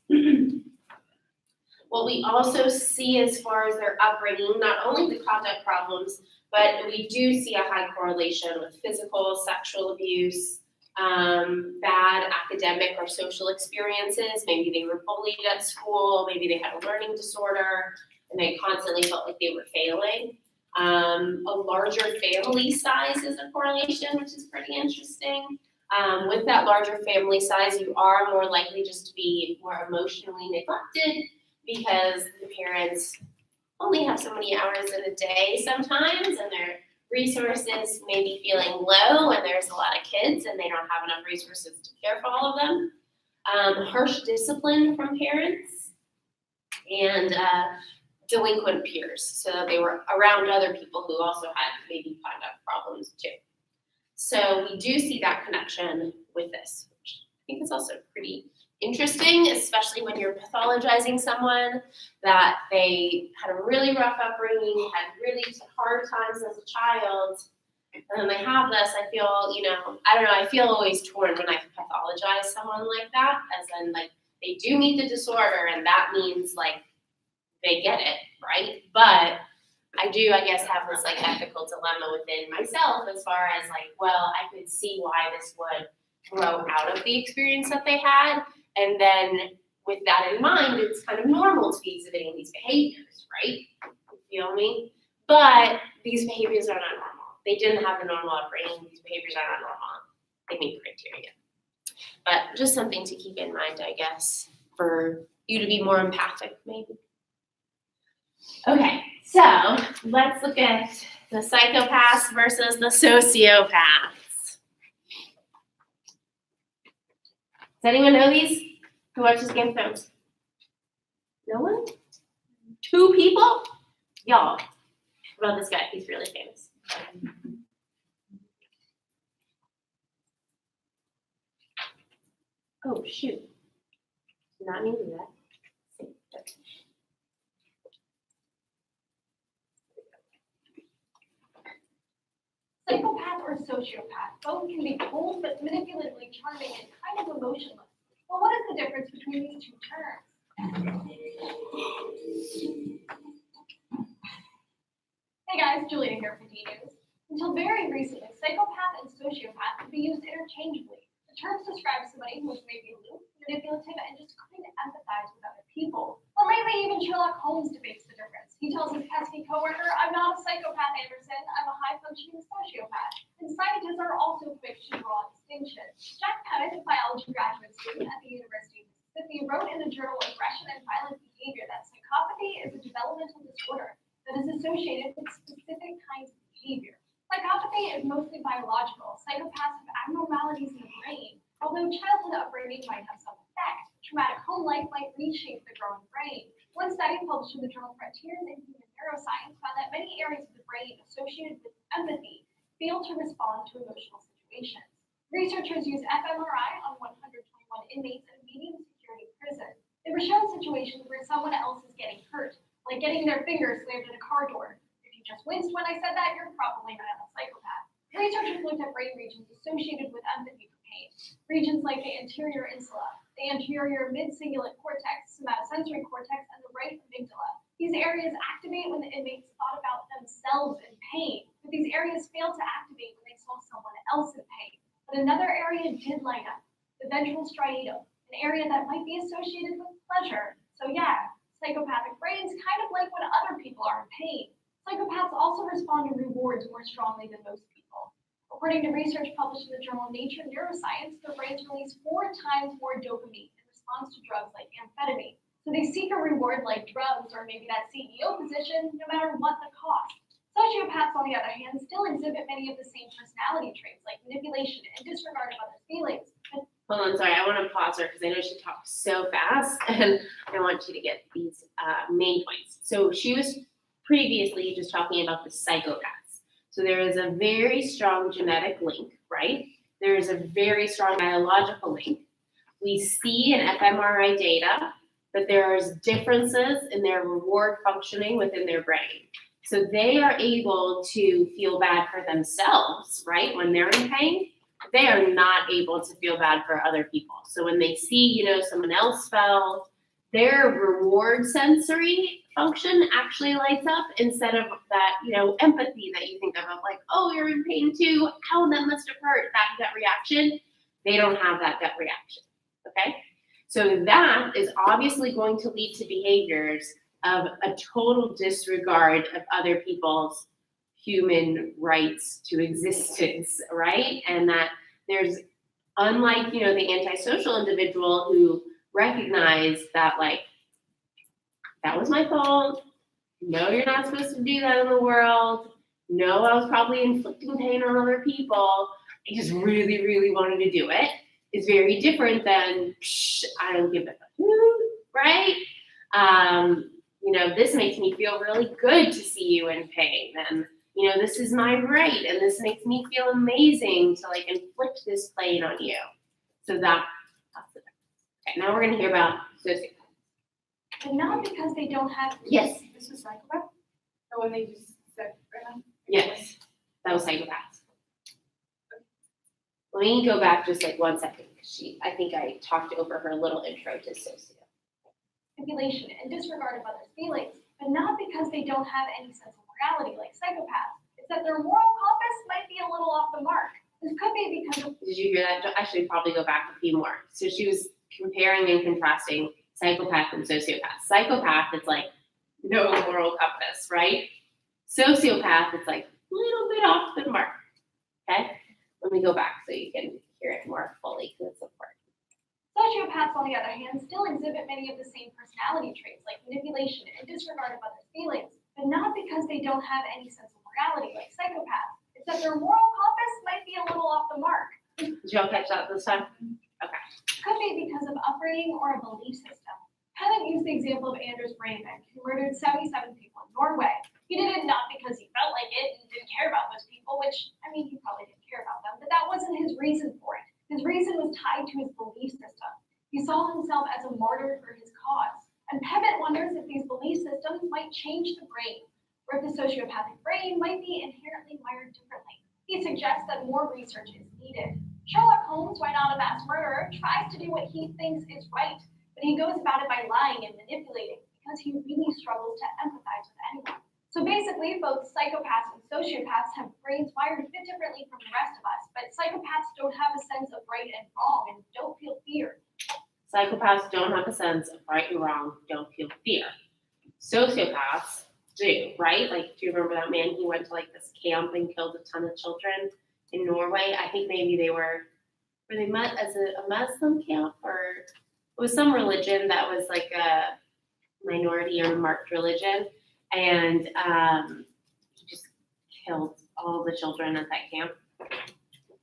What we also see as far as their upbringing, not only the conduct problems, but we do see a high correlation with physical, sexual abuse, bad academic or social experiences. Maybe they were bullied at school, maybe they had a learning disorder, and they constantly felt like they were failing. A larger family size is a correlation, which is pretty interesting. With that larger family size, you are more likely just to be more emotionally neglected because the parents only have so many hours in a day sometimes, and their resources may be feeling low, and there's a lot of kids, and they don't have enough resources to care for all of them. Harsh discipline from parents, and delinquent peers, so they were around other people who also had maybe conduct problems too. So we do see that connection with this, which I think is also pretty interesting, especially when you're pathologizing someone that they had a really rough upbringing, had really hard times as a child, and then they have this. I feel, I don't know, I feel always torn when I pathologize someone like that, as in like they do meet the disorder and that means like they get it, right? But I do, I guess, have this like ethical dilemma within myself as far as like, well, I could see why this would grow out of the experience that they had. And then with that in mind, it's kind of normal to be exhibiting these behaviors, right? You feel me? But these behaviors are not normal. They didn't have a normal upbringing. These behaviors are not normal. They meet criteria. But just something to keep in mind, I guess, for you to be more empathic, maybe. Okay, so let's look at the psychopaths versus the sociopaths. Does anyone know these? Who watches Game of Thrones? No one? 2 people? Y'all. What about this guy? He's really famous. Oh, shoot. Did not mean to do that. Psychopath or sociopath, both can be cold but manipulatively charming and kind of emotionless. Well, what is the difference between these 2 terms? Hey guys, Julia here for D-News. Until very recently, psychopath and sociopath could be used interchangeably. The terms describe somebody who is maybe aloof, manipulative, and just couldn't empathize with other people. Or maybe even Sherlock Holmes debates the difference. He tells his pesky coworker, "I'm not a psychopath, Anderson. I'm a high-functioning sociopath." And scientists are also quick to draw a distinction. Jack Pettit, a biology graduate student at the University of Mississippi, wrote in the journal Aggression and Violent Behavior that psychopathy is a developmental disorder that is associated with specific kinds of behavior. Psychopathy is mostly biological. Psychopaths have abnormalities in the brain. Although childhood upbringing might have some effect, traumatic home life might reshape the growing brain. One study published in the journal Frontiers in Human Neuroscience found that many areas of the brain associated with empathy fail to respond to emotional situations. Researchers used fMRI on 121 inmates in a medium security prison. They were shown situations where someone else is getting hurt, like getting their finger slammed in a car door. If you just winced when I said that, you're probably not a psychopath. Researchers looked at brain regions associated with empathy for pain. Regions like the anterior insula, the anterior mid-cingulate cortex, somatosensory cortex, and the right amygdala. These areas activate when the inmates thought about themselves in pain, but these areas failed to activate when they saw someone else in pain. But another area did light up, the ventral striatum, an area that might be associated with pleasure. So yeah, psychopathic brains kind of like when other people are in pain. Psychopaths also respond to rewards more strongly than most people. According to research published in the journal Nature Neuroscience, their brains release 4 times more dopamine in response to drugs like amphetamine. So they seek a reward like drugs or maybe that CEO position, no matter what the cost. Sociopaths, on the other hand, still exhibit many of the same personality traits like manipulation and disregard of others' feelings. Hold on, sorry, I want to pause her because I know she talks so fast and I want you to get these main points. So she was previously just talking about the psychopaths. So there is a very strong genetic link, right? There is a very strong biological link. We see in fMRI data that there is differences in their reward functioning within their brain. So they are able to feel bad for themselves, right? When they're in pain, they are not able to feel bad for other people. So when they see, someone else fell, their reward sensory function actually lights up instead of that, empathy that you think of like, oh, you're in pain too. How that must have hurt, that gut reaction. They don't have that gut reaction, okay? So that is obviously going to lead to behaviors of a total disregard of other people's human rights to existence, right? And that there's, unlike, the antisocial individual who recognize that, like, that was my fault. No, you're not supposed to do that in the world. No, I was probably inflicting pain on other people. I just really, really wanted to do it. It's very different than, I don't give a hoot, right? This makes me feel really good to see you in pain. And, this is my right. And this makes me feel amazing to, like, inflict this pain on you. So that's the difference. Okay, now we're gonna hear about sociopaths. And not because they don't have. Yes. This was psychopath? Or when they just said, right? Yes, that was psychopaths. Let me go back just like 1 second, because I think I talked over her little intro to socio. Manipulation and disregard of others' feelings, but not because they don't have any sense of morality like psychopaths. It's that their moral compass might be a little off the mark. This could be because of Did you hear that? I should probably go back a few more. So she was comparing and contrasting psychopath and sociopath. Psychopath, it's like no moral compass, right? Sociopath, it's like a little bit off the mark. Okay? Let me go back so you can hear it more fully because it's important. sociopaths, on the other hand, still exhibit many of the same personality traits like manipulation and disregard of others' feelings, but not because they don't have any sense of morality like psychopaths. It's that their moral compass might be a little off the mark. Did y'all catch that this time? Could be because of upbringing or a belief system. Pennant used the example of Anders Breivik, who murdered 77 people in Norway. He did it not because he felt like it and didn't care about those people, which, I mean, he probably didn't care about them, but that wasn't his reason for it. His reason was tied to his belief system. He saw himself as a martyr for his cause. And Pennant wonders if these belief systems might change the brain, or if the sociopathic brain might be inherently wired differently. He suggests that more research is needed. Sherlock Holmes, why not a mass murderer, tries to do what he thinks is right, but he goes about it by lying and manipulating because he really struggles to empathize with anyone. So basically, both psychopaths and sociopaths have brains wired a bit differently from the rest of us, but psychopaths don't have a sense of right and wrong and don't feel fear. Psychopaths don't have a sense of right and wrong, don't feel fear. Sociopaths do, right? Like, do you remember that man? He went to like this camp and killed a ton of children in Norway. I think maybe they were they met as a Muslim camp, or it was some religion that was like a minority or marked religion. And he just killed all the children at that camp.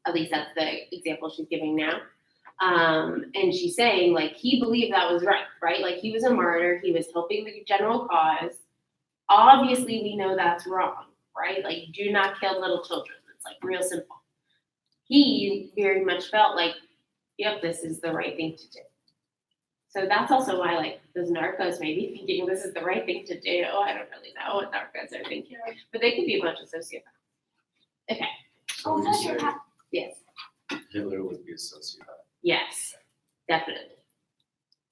At least that's the example she's giving now. And she's saying like he believed that was right? Like he was a martyr, he was helping the general cause. Obviously, we know that's wrong, right? Like, do not kill little children. It's like real simple. He very much felt like, yep, this is the right thing to do. So that's also why, like, those narcos may be thinking this is the right thing to do. I don't really know what narcos are thinking, but they could be a bunch of sociopaths. Okay. Oh, sociopath. Yes. Hitler would be a sociopath. Yes, definitely.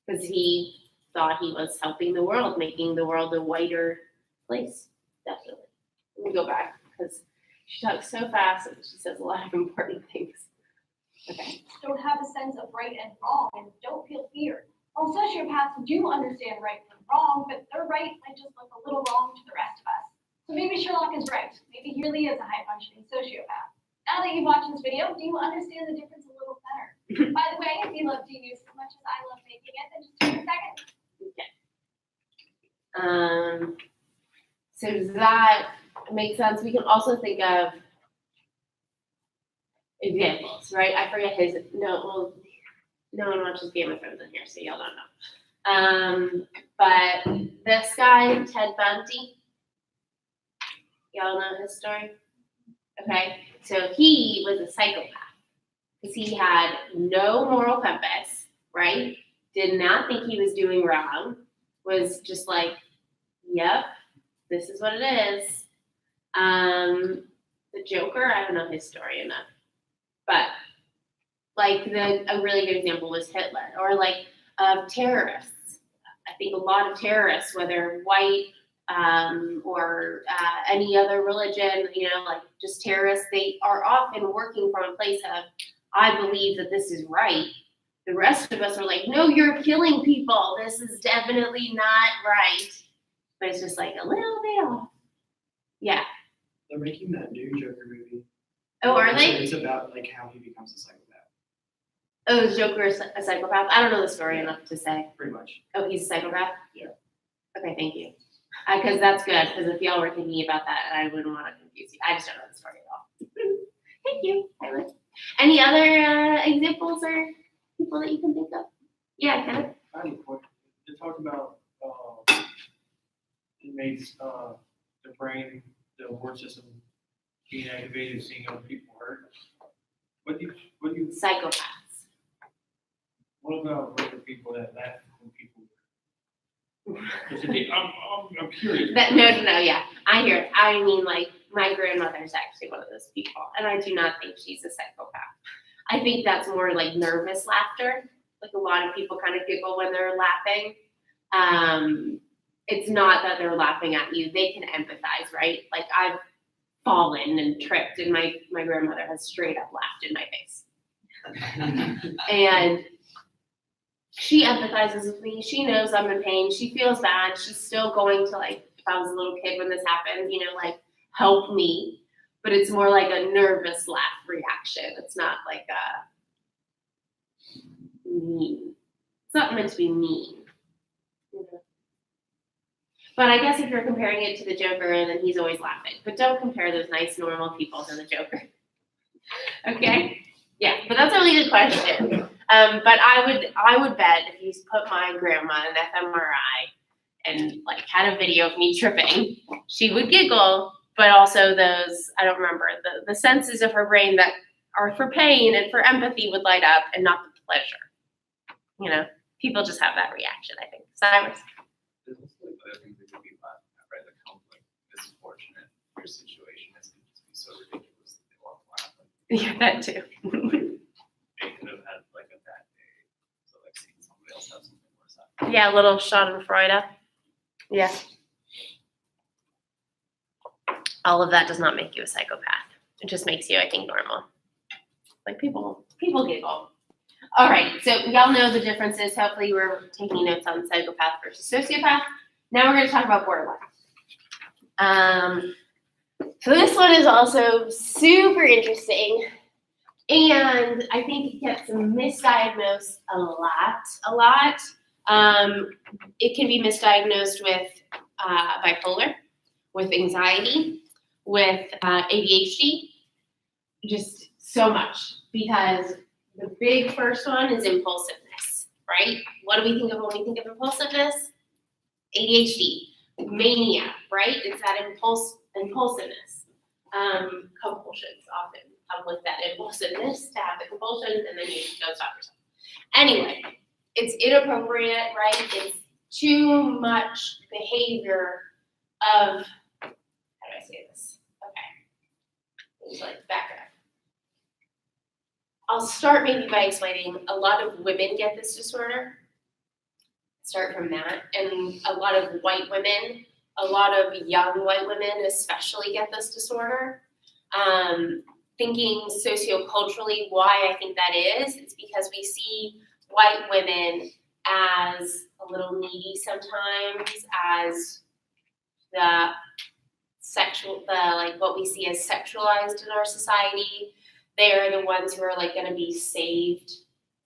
Because he thought he was helping the world, making the world a whiter place. Definitely. Let me go back because she talks so fast and she says a lot of important things. Okay. Don't have a sense of right and wrong and don't feel fear. Well, sociopaths do understand right from wrong, but their right might just look a little wrong to the rest of us. So maybe Sherlock is right. Maybe he really is a high-functioning sociopath. Now that you've watched this video, do you understand the difference a little better? By the way, if you love D-News as much as I love making it, then just take a second. Okay. So does that make sense? We can also think of examples, right? I forget his, no one watches Game of Thrones in here, so y'all don't know. But this guy, Ted Bundy, y'all know his story? Okay, so he was a psychopath because he had no moral compass, right? Did not think he was doing wrong, was just like, yep, this is what it is. The Joker, I don't know his story enough, but like a really good example was Hitler, or like terrorists. I think a lot of terrorists, whether white or any other religion, like just terrorists, they are often working from a place of, I believe that this is right. The rest of us are like, no, you're killing people. This is definitely not right. But it's just like a little bit off. Yeah. They're making that new Joker movie. Oh, are they? It's about like how he becomes a psychopath. Oh, is Joker a psychopath? I don't know the story enough to say. Pretty much. Oh, he's a psychopath? Yeah. Okay, thank you. Because that's good, because if y'all were thinking about that, I wouldn't want to confuse you. I just don't know the story at all. Thank you, Tyler. Any other examples or people that you can think of? Yeah, Kenneth? I have a question. You talk about inmates, the brain, the reward system being activated, seeing other people hurt. What do you Psychopaths. What about regular people that laugh when people? Just a bit- I'm curious. No, yeah, I hear it. I mean, like, my grandmother is actually one of those people, and I do not think she's a psychopath. I think that's more like nervous laughter. Like a lot of people kind of giggle when they're laughing. It's not that they're laughing at you. They can empathize, right? Like I've fallen and tripped, and my grandmother has straight up laughed in my face. And she empathizes with me. She knows I'm in pain. She feels bad. She's still going to, like, if I was a little kid when this happened, you know, like, help me. But it's more like a nervous laugh reaction. It's not like a mean. It's not meant to be mean. But I guess if you're comparing it to the Joker, then he's always laughing. But don't compare those nice, normal people to the Joker. Okay? Yeah, but that's a really good question. But I would bet if you put my grandma in an fMRI and like had a video of me tripping, she would giggle, but also those, I don't remember, the senses of her brain that are for pain and for empathy would light up and not the pleasure. You know, people just have that reaction, I think. Cyrus? There's also like other things that could be laughing at, right? Like how like misfortunate your situation is, could just be so ridiculous that they want to laugh. Yeah, that too. They could have had like a bad day, so like seeing somebody else have something worse happen. Yeah, a little Schadenfreude. Yeah. All of that does not make you a psychopath. It just makes you, I think, normal. Like people giggle. All right, so y'all know the differences. Hopefully you were taking notes on psychopath versus sociopath. Now we're going to talk about borderline. So this one is also super interesting. And I think it gets misdiagnosed a lot. It can be misdiagnosed with bipolar, with anxiety, with ADHD, just so much. Because the big first one is impulsiveness, right? What do we think of when we think of impulsiveness? ADHD, mania, right? It's that impulsiveness. Compulsions often come with that impulsiveness to have the compulsions, and then you don't stop yourself. Anyway, it's inappropriate, right? It's too much behavior of, how do I say this? Okay. It's like back up. I'll start maybe by explaining a lot of women get this disorder. Start from that. And a lot of white women, a lot of young white women especially get this disorder. Thinking socioculturally why I think that is, it's because we see white women as a little needy sometimes, as what we see as sexualized in our society. They're the ones who are like going to be saved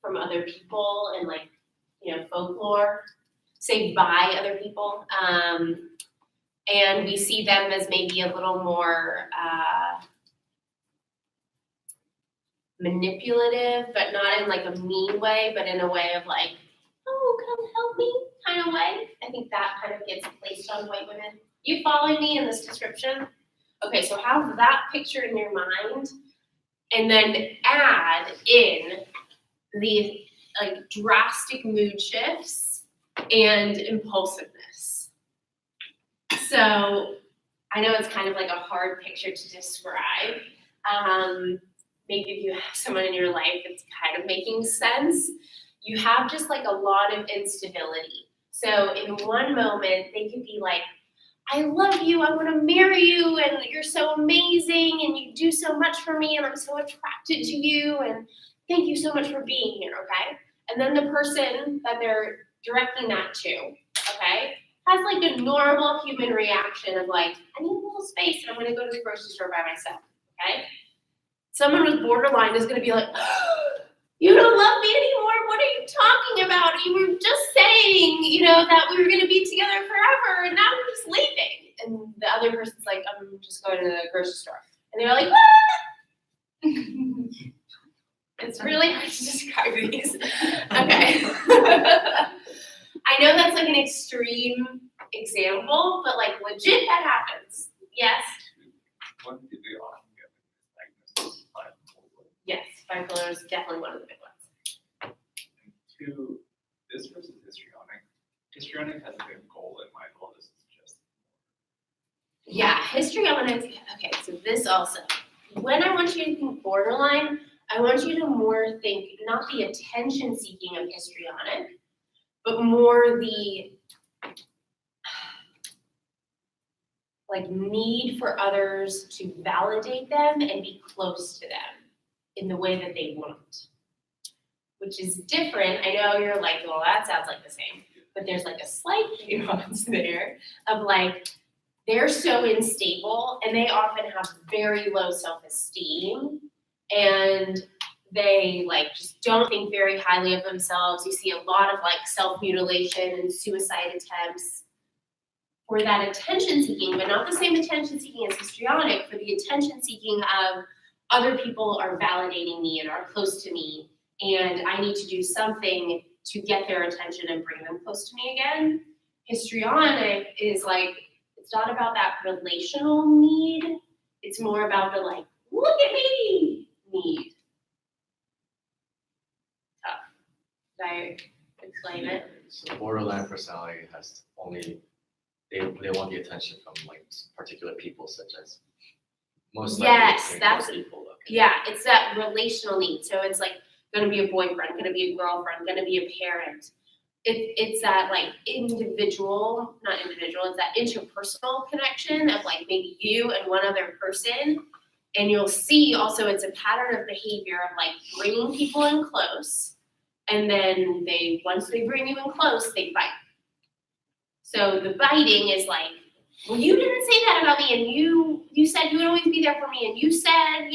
from other people and like, you know, folklore, saved by other people. And we see them as maybe a little more manipulative, but not in like a mean way, but in a way of like, oh, come help me kind of way. I think that kind of gets placed on white women. You following me in this description? Okay, so have that picture in your mind, and then add in the like drastic mood shifts and impulsiveness. So I know it's kind of like a hard picture to describe. Maybe if you have someone in your life, it's kind of making sense. You have just like a lot of instability. So in one moment, they could be like, I love you, I want to marry you, and you're so amazing, and you do so much for me, and I'm so attracted to you, and thank you so much for being here, okay? And then the person that they're directing that to, okay, has like a normal human reaction of like, I need a little space, and I'm going to go to the grocery store by myself, okay? Someone with borderline is going to be like, you don't love me anymore. What are you talking about? You were just saying, you know, that we were going to be together forever, and now we're just leaving. And the other person's like, I'm just going to the grocery store. And they're like, what? It's really hard to describe these. Okay. I know that's like an extreme example, but like legit that happens. Yes? When did they often get diagnosed as bipolar? Yes, bipolar is definitely one of the big ones. to this versus histrionic. Histrionic has a good goal in mind, while this is just. Yeah, histrionic, okay, so this also. When I want you to think borderline, I want you to more think not the attention seeking of histrionic, but more the like need for others to validate them and be close to them in the way that they want. Which is different. I know you're like, well, that sounds like the same, but there's like a slight nuance there of like, they're so unstable and they often have very low self-esteem and they like just don't think very highly of themselves. You see a lot of like self-mutilation and suicide attempts for that attention seeking, but not the same attention seeking as histrionic, for the attention seeking of other people are validating me and are close to me and I need to do something to get their attention and bring them close to me again. Histrionic is like, it's not about that relational need, it's more about the like, look at me need. Tough. Did I explain it? So borderline personality has only, they want the attention from like particular people such as most likely Yes, close that's, people. Okay. yeah, it's that relational need. So it's like gonna be a boyfriend, gonna be a girlfriend, gonna be a parent. It's that like individual, not individual, it's that interpersonal connection of like maybe you and one other person. And you'll see also it's a pattern of behavior of like bringing people in close. And then once they bring you in close, they bite. So the biting is like, well, you didn't say that about me, and you said you would always be there for me, and you said,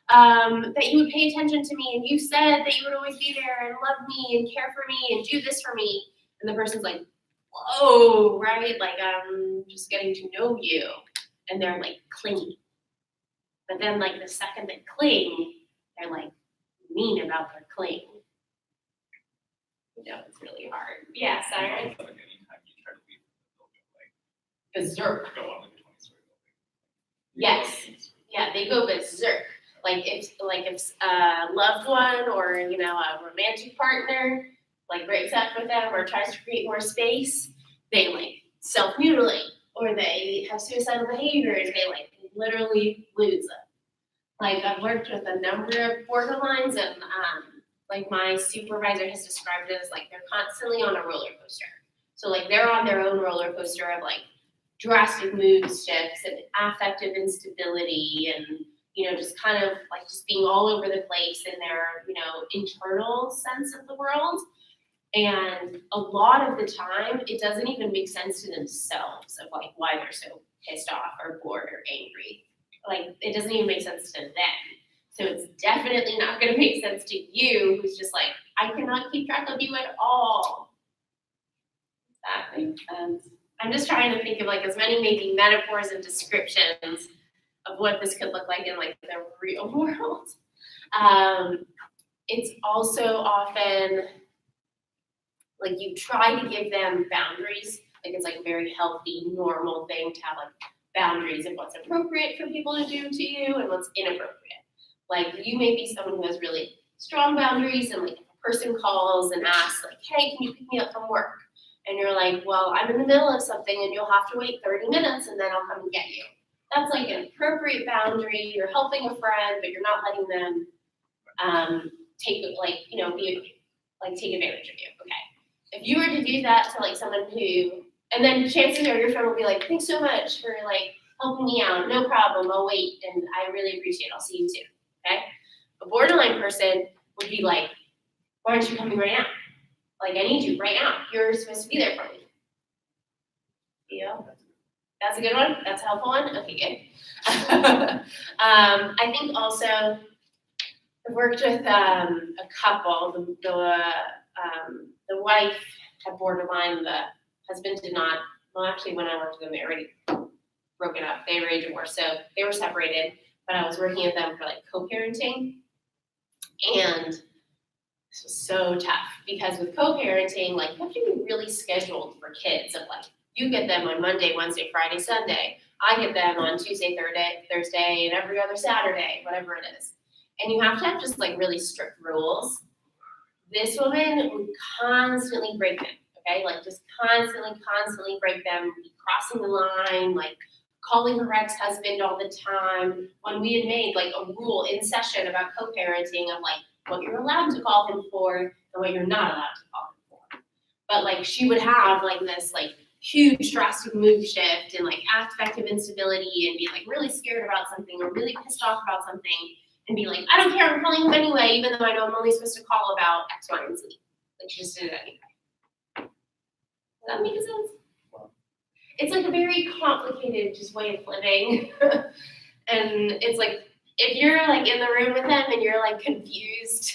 that you would pay attention to me, and you said that you would always be there and love me and care for me and do this for me. And the person's like, whoa, right? Like, I'm just getting to know you. And they're like clingy. But then like the second they cling, they're like mean about their cling. It's really hard. Yeah, Cyrus? Like anytime you try to leave the building, like Berserk. go on like a 20-story building. Yes. Yeah, they go berserk. Like if a loved one or a romantic partner like breaks up with them or tries to create more space, they like self-mutilate or they have suicidal behaviors. They like literally lose them. Like I've worked with a number of borderlines and like my supervisor has described it as like they're constantly on a roller coaster. So like they're on their own roller coaster of like drastic mood shifts and affective instability and just kind of like just being all over the place in their, internal sense of the world. And a lot of the time, it doesn't even make sense to themselves of like why they're so pissed off or bored or angry. Like it doesn't even make sense to them. So it's definitely not going to make sense to you who's just like, I cannot keep track of you at all. Does that make sense? I'm just trying to think of like as many maybe metaphors and descriptions of what this could look like in like the real world. It's also often like you try to give them boundaries. Like it's like a very healthy, normal thing to have like boundaries of what's appropriate for people to do to you and what's inappropriate. Like you may be someone who has really strong boundaries and like if a person calls and asks like, hey, can you pick me up from work? And you're like, well, I'm in the middle of something and you'll have to wait 30 minutes and then I'll come and get you. That's like an appropriate boundary. You're helping a friend, but you're not letting them take advantage of you. Okay. If you were to do that to like someone who, and then chances are your friend will be like, thanks so much for like helping me out. No problem. I'll wait. And I really appreciate it. I'll see you soon. Okay. A borderline person would be like, why aren't you coming right now? Like I need you right now. You're supposed to be there for me. Yeah. That's a good one. That's a helpful one. Okay, good. I think also I've worked with a couple. The wife had borderline. The husband did not. Well, actually, when I worked with them, they already broken up. They already divorced, so they were separated. But I was working with them for like co-parenting, and this was so tough because with co-parenting, like you have to be really scheduled for kids. Of like you get them on Monday, Wednesday, Friday, Sunday. I get them on Tuesday, Thursday, and every other Saturday, whatever it is. And you have to have just like really strict rules. this woman would constantly break them, okay? Like just constantly break them, crossing the line, like calling her ex-husband all the time. When we had made like a rule in session about co-parenting of like what you're allowed to call him for and what you're not allowed to call him for. But like she would have like this like huge drastic mood shift and like affective instability and be like really scared about something or really pissed off about something and be like, I don't care, I'm calling him anyway, even though I know I'm only supposed to call about X, Y, and Z. Like she just did it anyway. Does that make sense? It's like a very complicated just way of living. And it's like, if you're like in the room with them and you're like confused,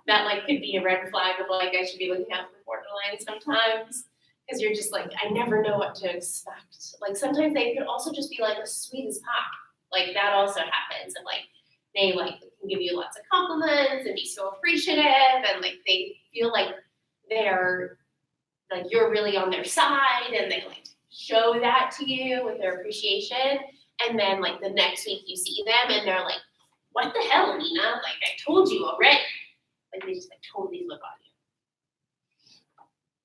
that like could be a red flag of like, I should be looking out for borderline sometimes. Because you're just like, I never know what to expect. Like sometimes they could also just be like as sweet as pie. Like that also happens. And like, they like can give you lots of compliments and be so appreciative and like they feel like they're like you're really on their side and they like show that to you with their appreciation. And then like the next week you see them and they're like, what the hell, Nina? Like I told you already. Like they just like totally flip on you.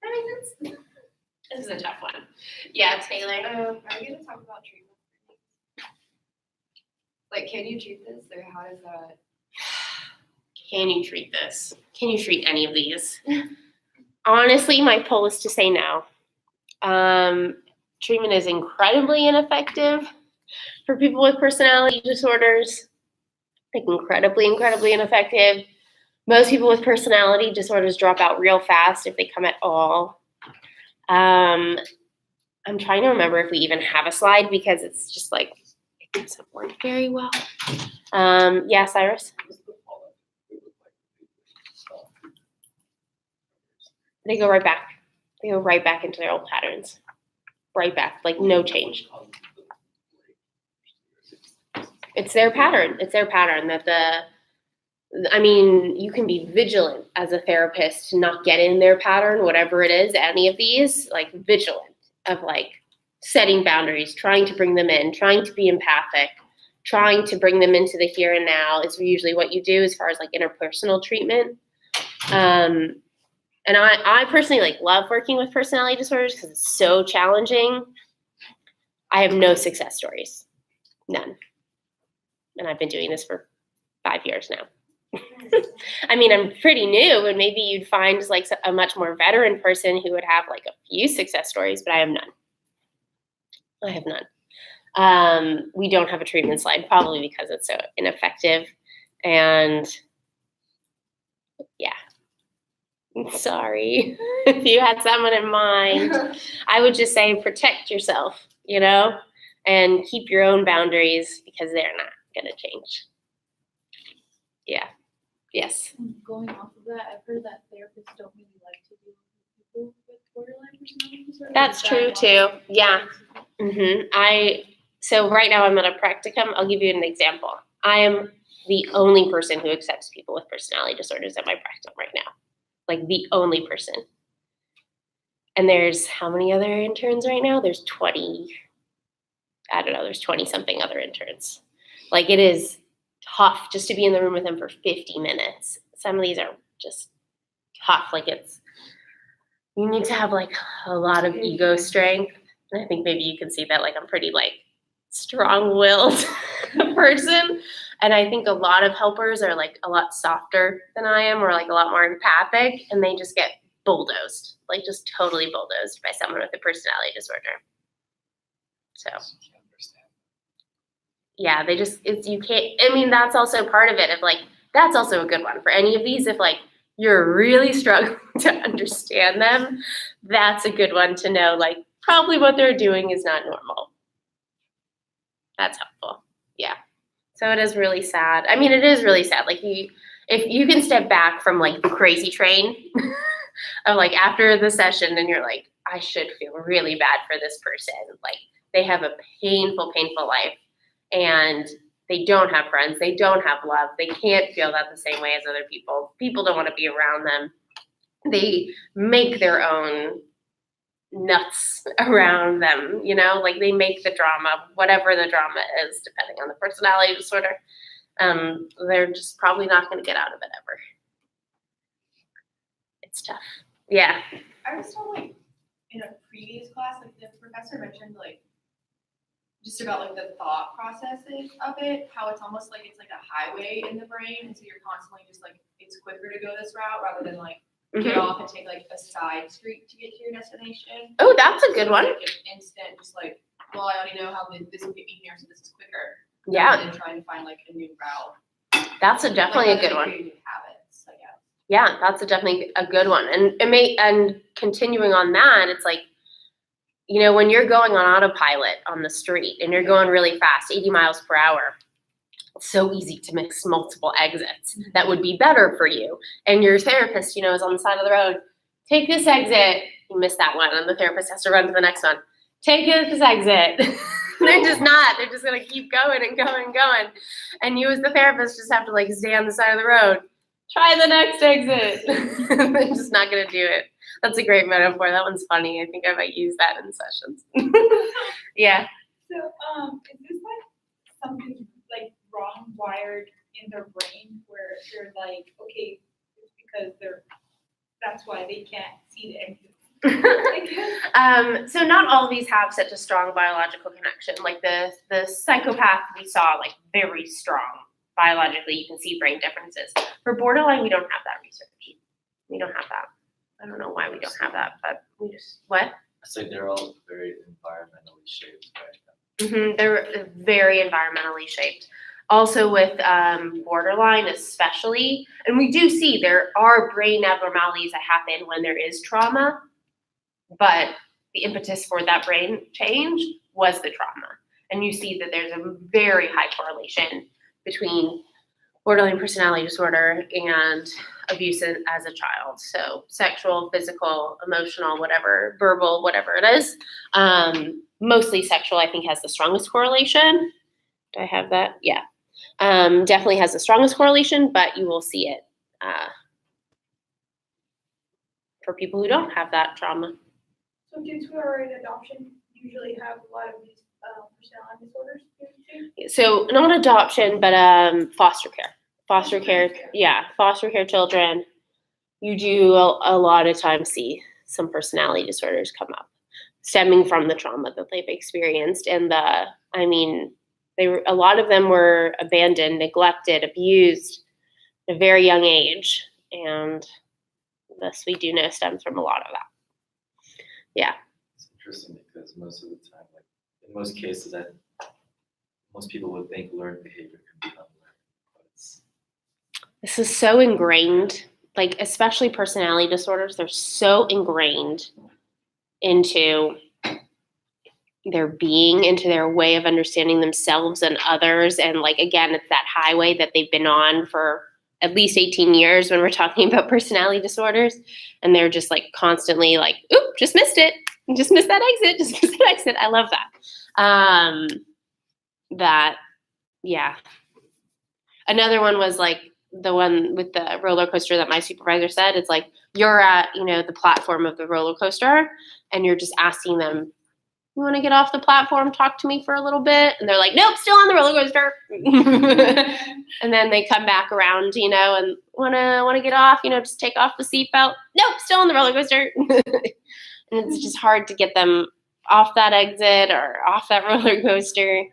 That makes sense? This is a tough one. Yeah, Taylor. Are we gonna talk about treatment? Like, can you treat this, or how does that? Can you treat this? Can you treat any of these? Honestly, my poll is to say no. Treatment is incredibly ineffective for people with personality disorders. Like incredibly ineffective. Most people with personality disorders drop out real fast if they come at all. I'm trying to remember if we even have a slide because it's just like, it doesn't work very well. Yeah, Cyrus? They go right back. They go right back into their old patterns. Right back, like no change. It's their pattern. It's their pattern that you can be vigilant as a therapist to not get in their pattern, whatever it is, any of these, like vigilant of like setting boundaries, trying to bring them in, trying to be empathic, trying to bring them into the here and now is usually what you do as far as like interpersonal treatment. And I personally like love working with personality disorders because it's so challenging. I have no success stories, none. And I've been doing this for 5 years now. I mean, I'm pretty new and maybe you'd find like a much more veteran person who would have like a few success stories, but I have none. I have none. We don't have a treatment slide probably because it's so ineffective and yeah. Sorry. If you had someone in mind, I would just say protect yourself, and keep your own boundaries because they're not going to change. Yeah. Yes. Going off of that, I've heard that therapists don't really like to deal with people with borderline personality disorder. That's true too. Yeah. So right now I'm at a practicum. I'll give you an example. I am the only person who accepts people with personality disorders at my practicum right now. Like the only person. And there's how many other interns right now? There's 20. I don't know. There's 20 something other interns. Like it is tough just to be in the room with them for 50 minutes. Some of these are just tough. Like you need to have like a lot of ego strength. And I think maybe you can see that like I'm pretty like strong-willed person. And I think a lot of helpers are like a lot softer than I am or like a lot more empathic and they just get bulldozed, like just totally bulldozed by someone with a personality disorder. So yeah, that's also part of it of like, that's also a good one for any of these. If like you're really struggling to understand them, that's a good one to know, like probably what they're doing is not normal. That's helpful. Yeah. So it is really sad. I mean, it is really sad. Like if you can step back from like the crazy train of like after the session and you're like, I should feel really bad for this person. Like they have a painful life and they don't have friends. They don't have love. They can't feel that the same way as other people. People don't want to be around them. They make their own nuts around them, like they make the drama, whatever the drama is, depending on the personality disorder. They're just probably not going to get out of it ever. It's tough. Yeah. I was told like in a previous class, like the professor mentioned like just about like the thought processes of it, how it's almost like it's like a highway in the brain, and so you're constantly just like it's quicker to go this route rather than like get Mhm. off and take like a side street to get to your destination. Oh, that's a good So one. it's, like, an instant, just like, well, I already know how this will get me here, so this is quicker. Yeah, Rather than trying to find like a new route. that's definitely a Like, good other one. creative habits, I guess. Yeah, that's definitely a good one. And continuing on that, it's like, you know, when you're going on autopilot on the street and you're going really fast, 80 miles per hour, it's so easy to miss multiple exits that would be better for you. And your therapist, you know, is on the side of the road. Take this exit. You miss that one, and the therapist has to run to the next one. Take this exit. They're just not. They're just gonna keep going and going and going. And you as the therapist just have to like stay on the side of the road. Try the next exit. They're just not gonna do it. That's a great metaphor. That one's funny. I think I might use that in sessions. Yeah. So, is this like something like wrong wired in their brain where they're like, okay, it's because that's why they can't see the exit? So not all of these have such a strong biological connection. Like the psychopath we saw, like very strong biologically. You can see brain differences. For borderline, we don't have that research. We don't have that. I don't know why we don't have that, but we just what? So they're all very environmentally shaped, right? They're very environmentally shaped. Also with borderline especially, and we do see there are brain abnormalities that happen when there is trauma, but the impetus for that brain change was the trauma. And you see that there's a very high correlation between borderline personality disorder and abuse as a child. So sexual, physical, emotional, whatever, verbal, whatever it is. Mostly sexual, I think, has the strongest correlation. Do I have that? Yeah. Definitely has the strongest correlation, but you will see it for people who don't have that trauma. So kids who are in adoption usually have a lot of these personality disorders too? So not adoption, but foster care. Foster care, yeah, foster care children. You do a lot of times see some personality disorders come up, stemming from the trauma that they've experienced. And a lot of them were abandoned, neglected, abused at a very young age, and this we do know stems from a lot of that. Yeah. It's interesting because most of the time, like in most cases, most people would think learned behavior can be unlearned, but it's This is so ingrained, like especially personality disorders, they're so ingrained into their being, into their way of understanding themselves and others. And like, again, it's that highway that they've been on for at least 18 years when we're talking about personality disorders. And they're just like constantly like, oop, just missed it. Just missed that exit. Just missed that exit. I love that. Yeah. Another one was like the one with the roller coaster that my supervisor said. It's like you're at, the platform of the roller coaster and you're just asking them, you want to get off the platform, talk to me for a little bit? And they're like, nope, still on the roller coaster. And then they come back around, and want to get off, just take off the seatbelt. Nope, still on the roller coaster. And it's just hard to get them off that exit or off that roller coaster.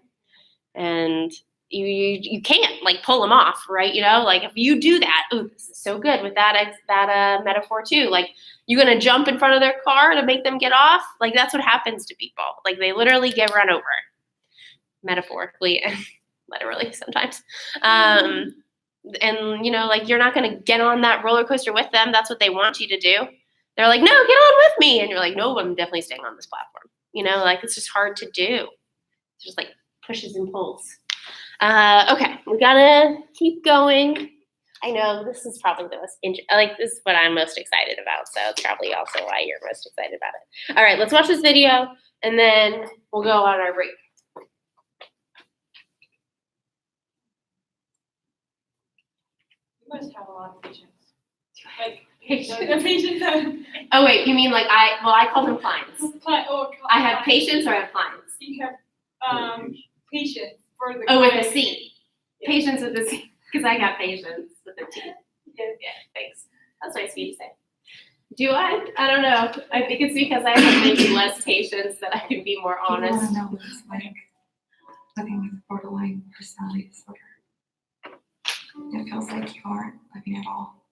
And you can't like pull them off, right? Like if you do that, ooh, this is so good with that metaphor too. Like you're gonna jump in front of their car to make them get off. Like that's what happens to people. Like they literally get run over, metaphorically and literally sometimes. And like you're not gonna get on that roller coaster with them. That's what they want you to do. They're like, no, get on with me, and you're like, no, I'm definitely staying on this platform. Like it's just hard to do. It's just like pushes and pulls. Okay, we gotta keep going. I know this is probably the most this is what I'm most excited about, so it's probably also why you're most excited about it. All right, let's watch this video and then we'll go on our break. You must have a lot of patience. Like the patients have. Oh wait, you mean like I call them clients. I have patients or I have clients. You have patience for the. Oh, with client. a C. Patience with a C, because I got patience with a T. Yeah. Yeah, thanks. That's nice of you to say. Do I? I don't know. I think it's because I have maybe less patience that I can be more You wanna honest. know what it's like living with borderline personality disorder. It feels like you aren't living at all,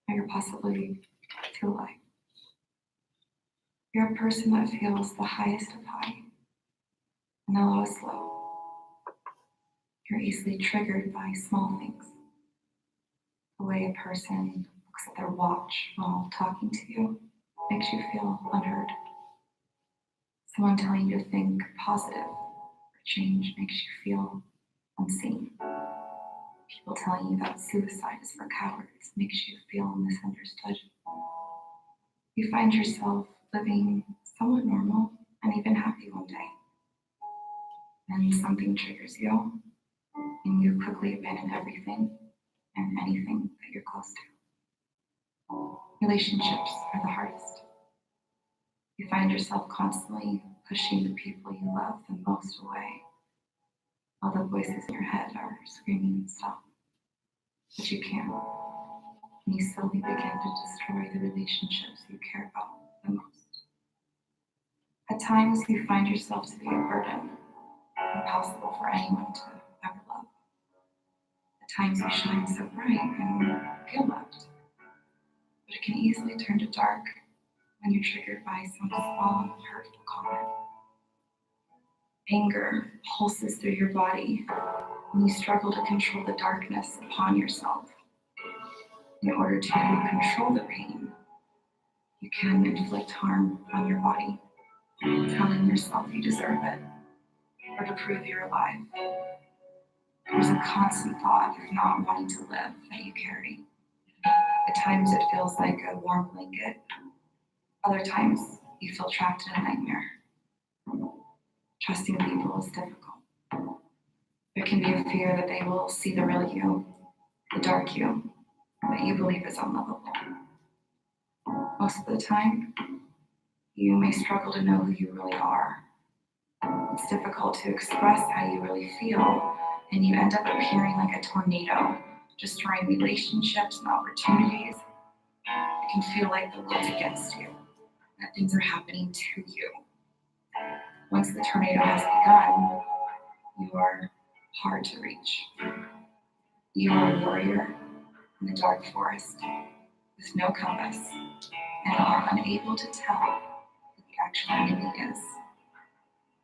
or you're possibly too alive. You're a person that feels the highest of high and the lowest low. You're easily triggered by small things. The way a person looks at their watch while talking to you makes you feel unheard. Someone telling you to think positive or change makes you feel unseen. People telling you that suicide is for cowards makes you feel misunderstood. You find yourself living somewhat normal and even happy one day. Then something triggers you, and you quickly abandon everything and anything that you're close to. Relationships are the hardest. You find yourself constantly pushing the people you love the most away, while the voices in your head are screaming, stop. But you can't. And you slowly begin to destroy the relationships you care about the most. At times, you find yourself to be a burden, impossible for anyone to ever love. At times, you shine so bright and feel loved. But it can easily turn to dark when you're triggered by some small, hurtful comment. Anger pulses through your body, and you struggle to control the darkness upon yourself. In order to control the pain, you can inflict harm on your body, telling yourself you deserve it, or to prove you're alive. There's a constant thought of not wanting to live that you carry. At times it feels like a warm blanket. Other times you feel trapped in a nightmare. Trusting people is difficult. There can be a fear that they will see the real you, the dark you, that you believe is unlovable. Most of the time, you may struggle to know who you really are. It's difficult to express how you really feel, and you end up appearing like a tornado, destroying relationships and opportunities. It can feel like the world's against you, that things are happening to you. Once the tornado has begun, you are hard to reach. You are a warrior in the dark forest with no compass and are unable to tell who the actual enemy is.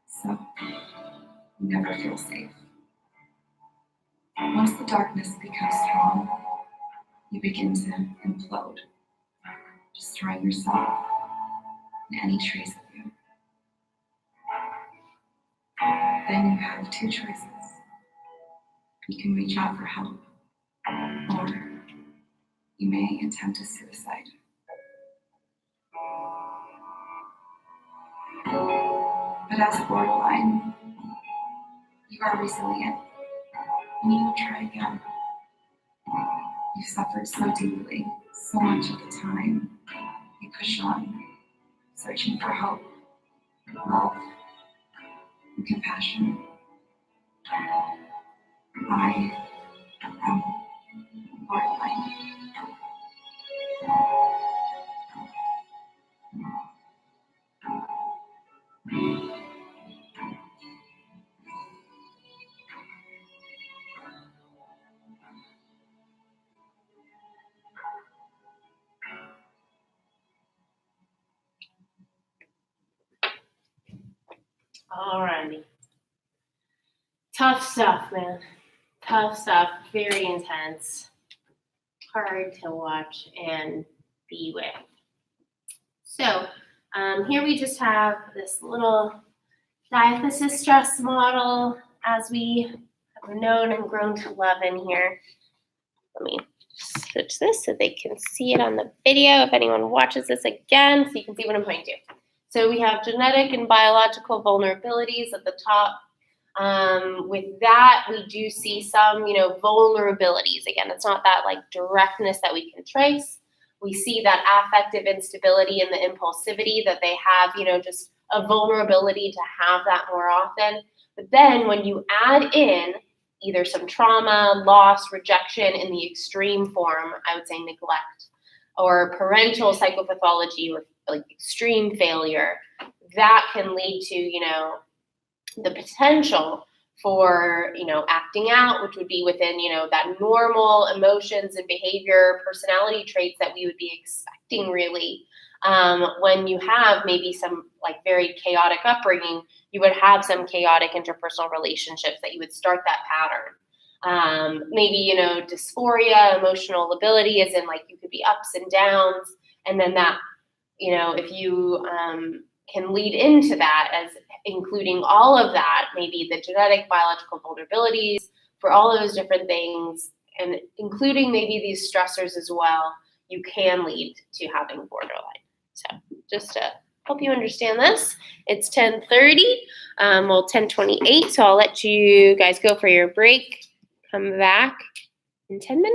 So, you never feel safe. Once the darkness becomes strong, you begin to implode, destroying yourself and any trace of you. Then you have two choices. You can reach out for help, or you may attempt a suicide. But as borderline, you are resilient, and you will try again. You suffered so deeply, so much at the time. You push on, searching for hope, love, and compassion. I am borderline. Alrighty. Tough stuff, man. Tough stuff. Very intense. Hard to watch and be with. So, here we just have this little diathesis stress model as we have known and grown to love in here. Let me switch this so they can see it on the video if anyone watches this again, so you can see what I'm pointing to. So we have genetic and biological vulnerabilities at the top. With that, we do see some, vulnerabilities. Again, it's not that like directness that we can trace. We see that affective instability and the impulsivity that they have, just a vulnerability to have that more often. But then when you add in either some trauma, loss, rejection in the extreme form, I would say neglect, or parental psychopathology or like extreme failure, that can lead to, you know, the potential for, you know, acting out, which would be within, you know, that normal emotions and behavior, personality traits that we would be expecting really. When you have maybe some like very chaotic upbringing, you would have some chaotic interpersonal relationships that you would start that pattern. Maybe, you know, dysphoria, emotional lability, as in like you could be ups and downs. And then that, you know, if you can lead into that as including all of that, maybe the genetic biological vulnerabilities for all of those different things, and including maybe these stressors as well, you can lead to having borderline. So just to help you understand this, it's 10:30, well 10:28, so I'll let you guys go for your break. Come back in 10 minutes.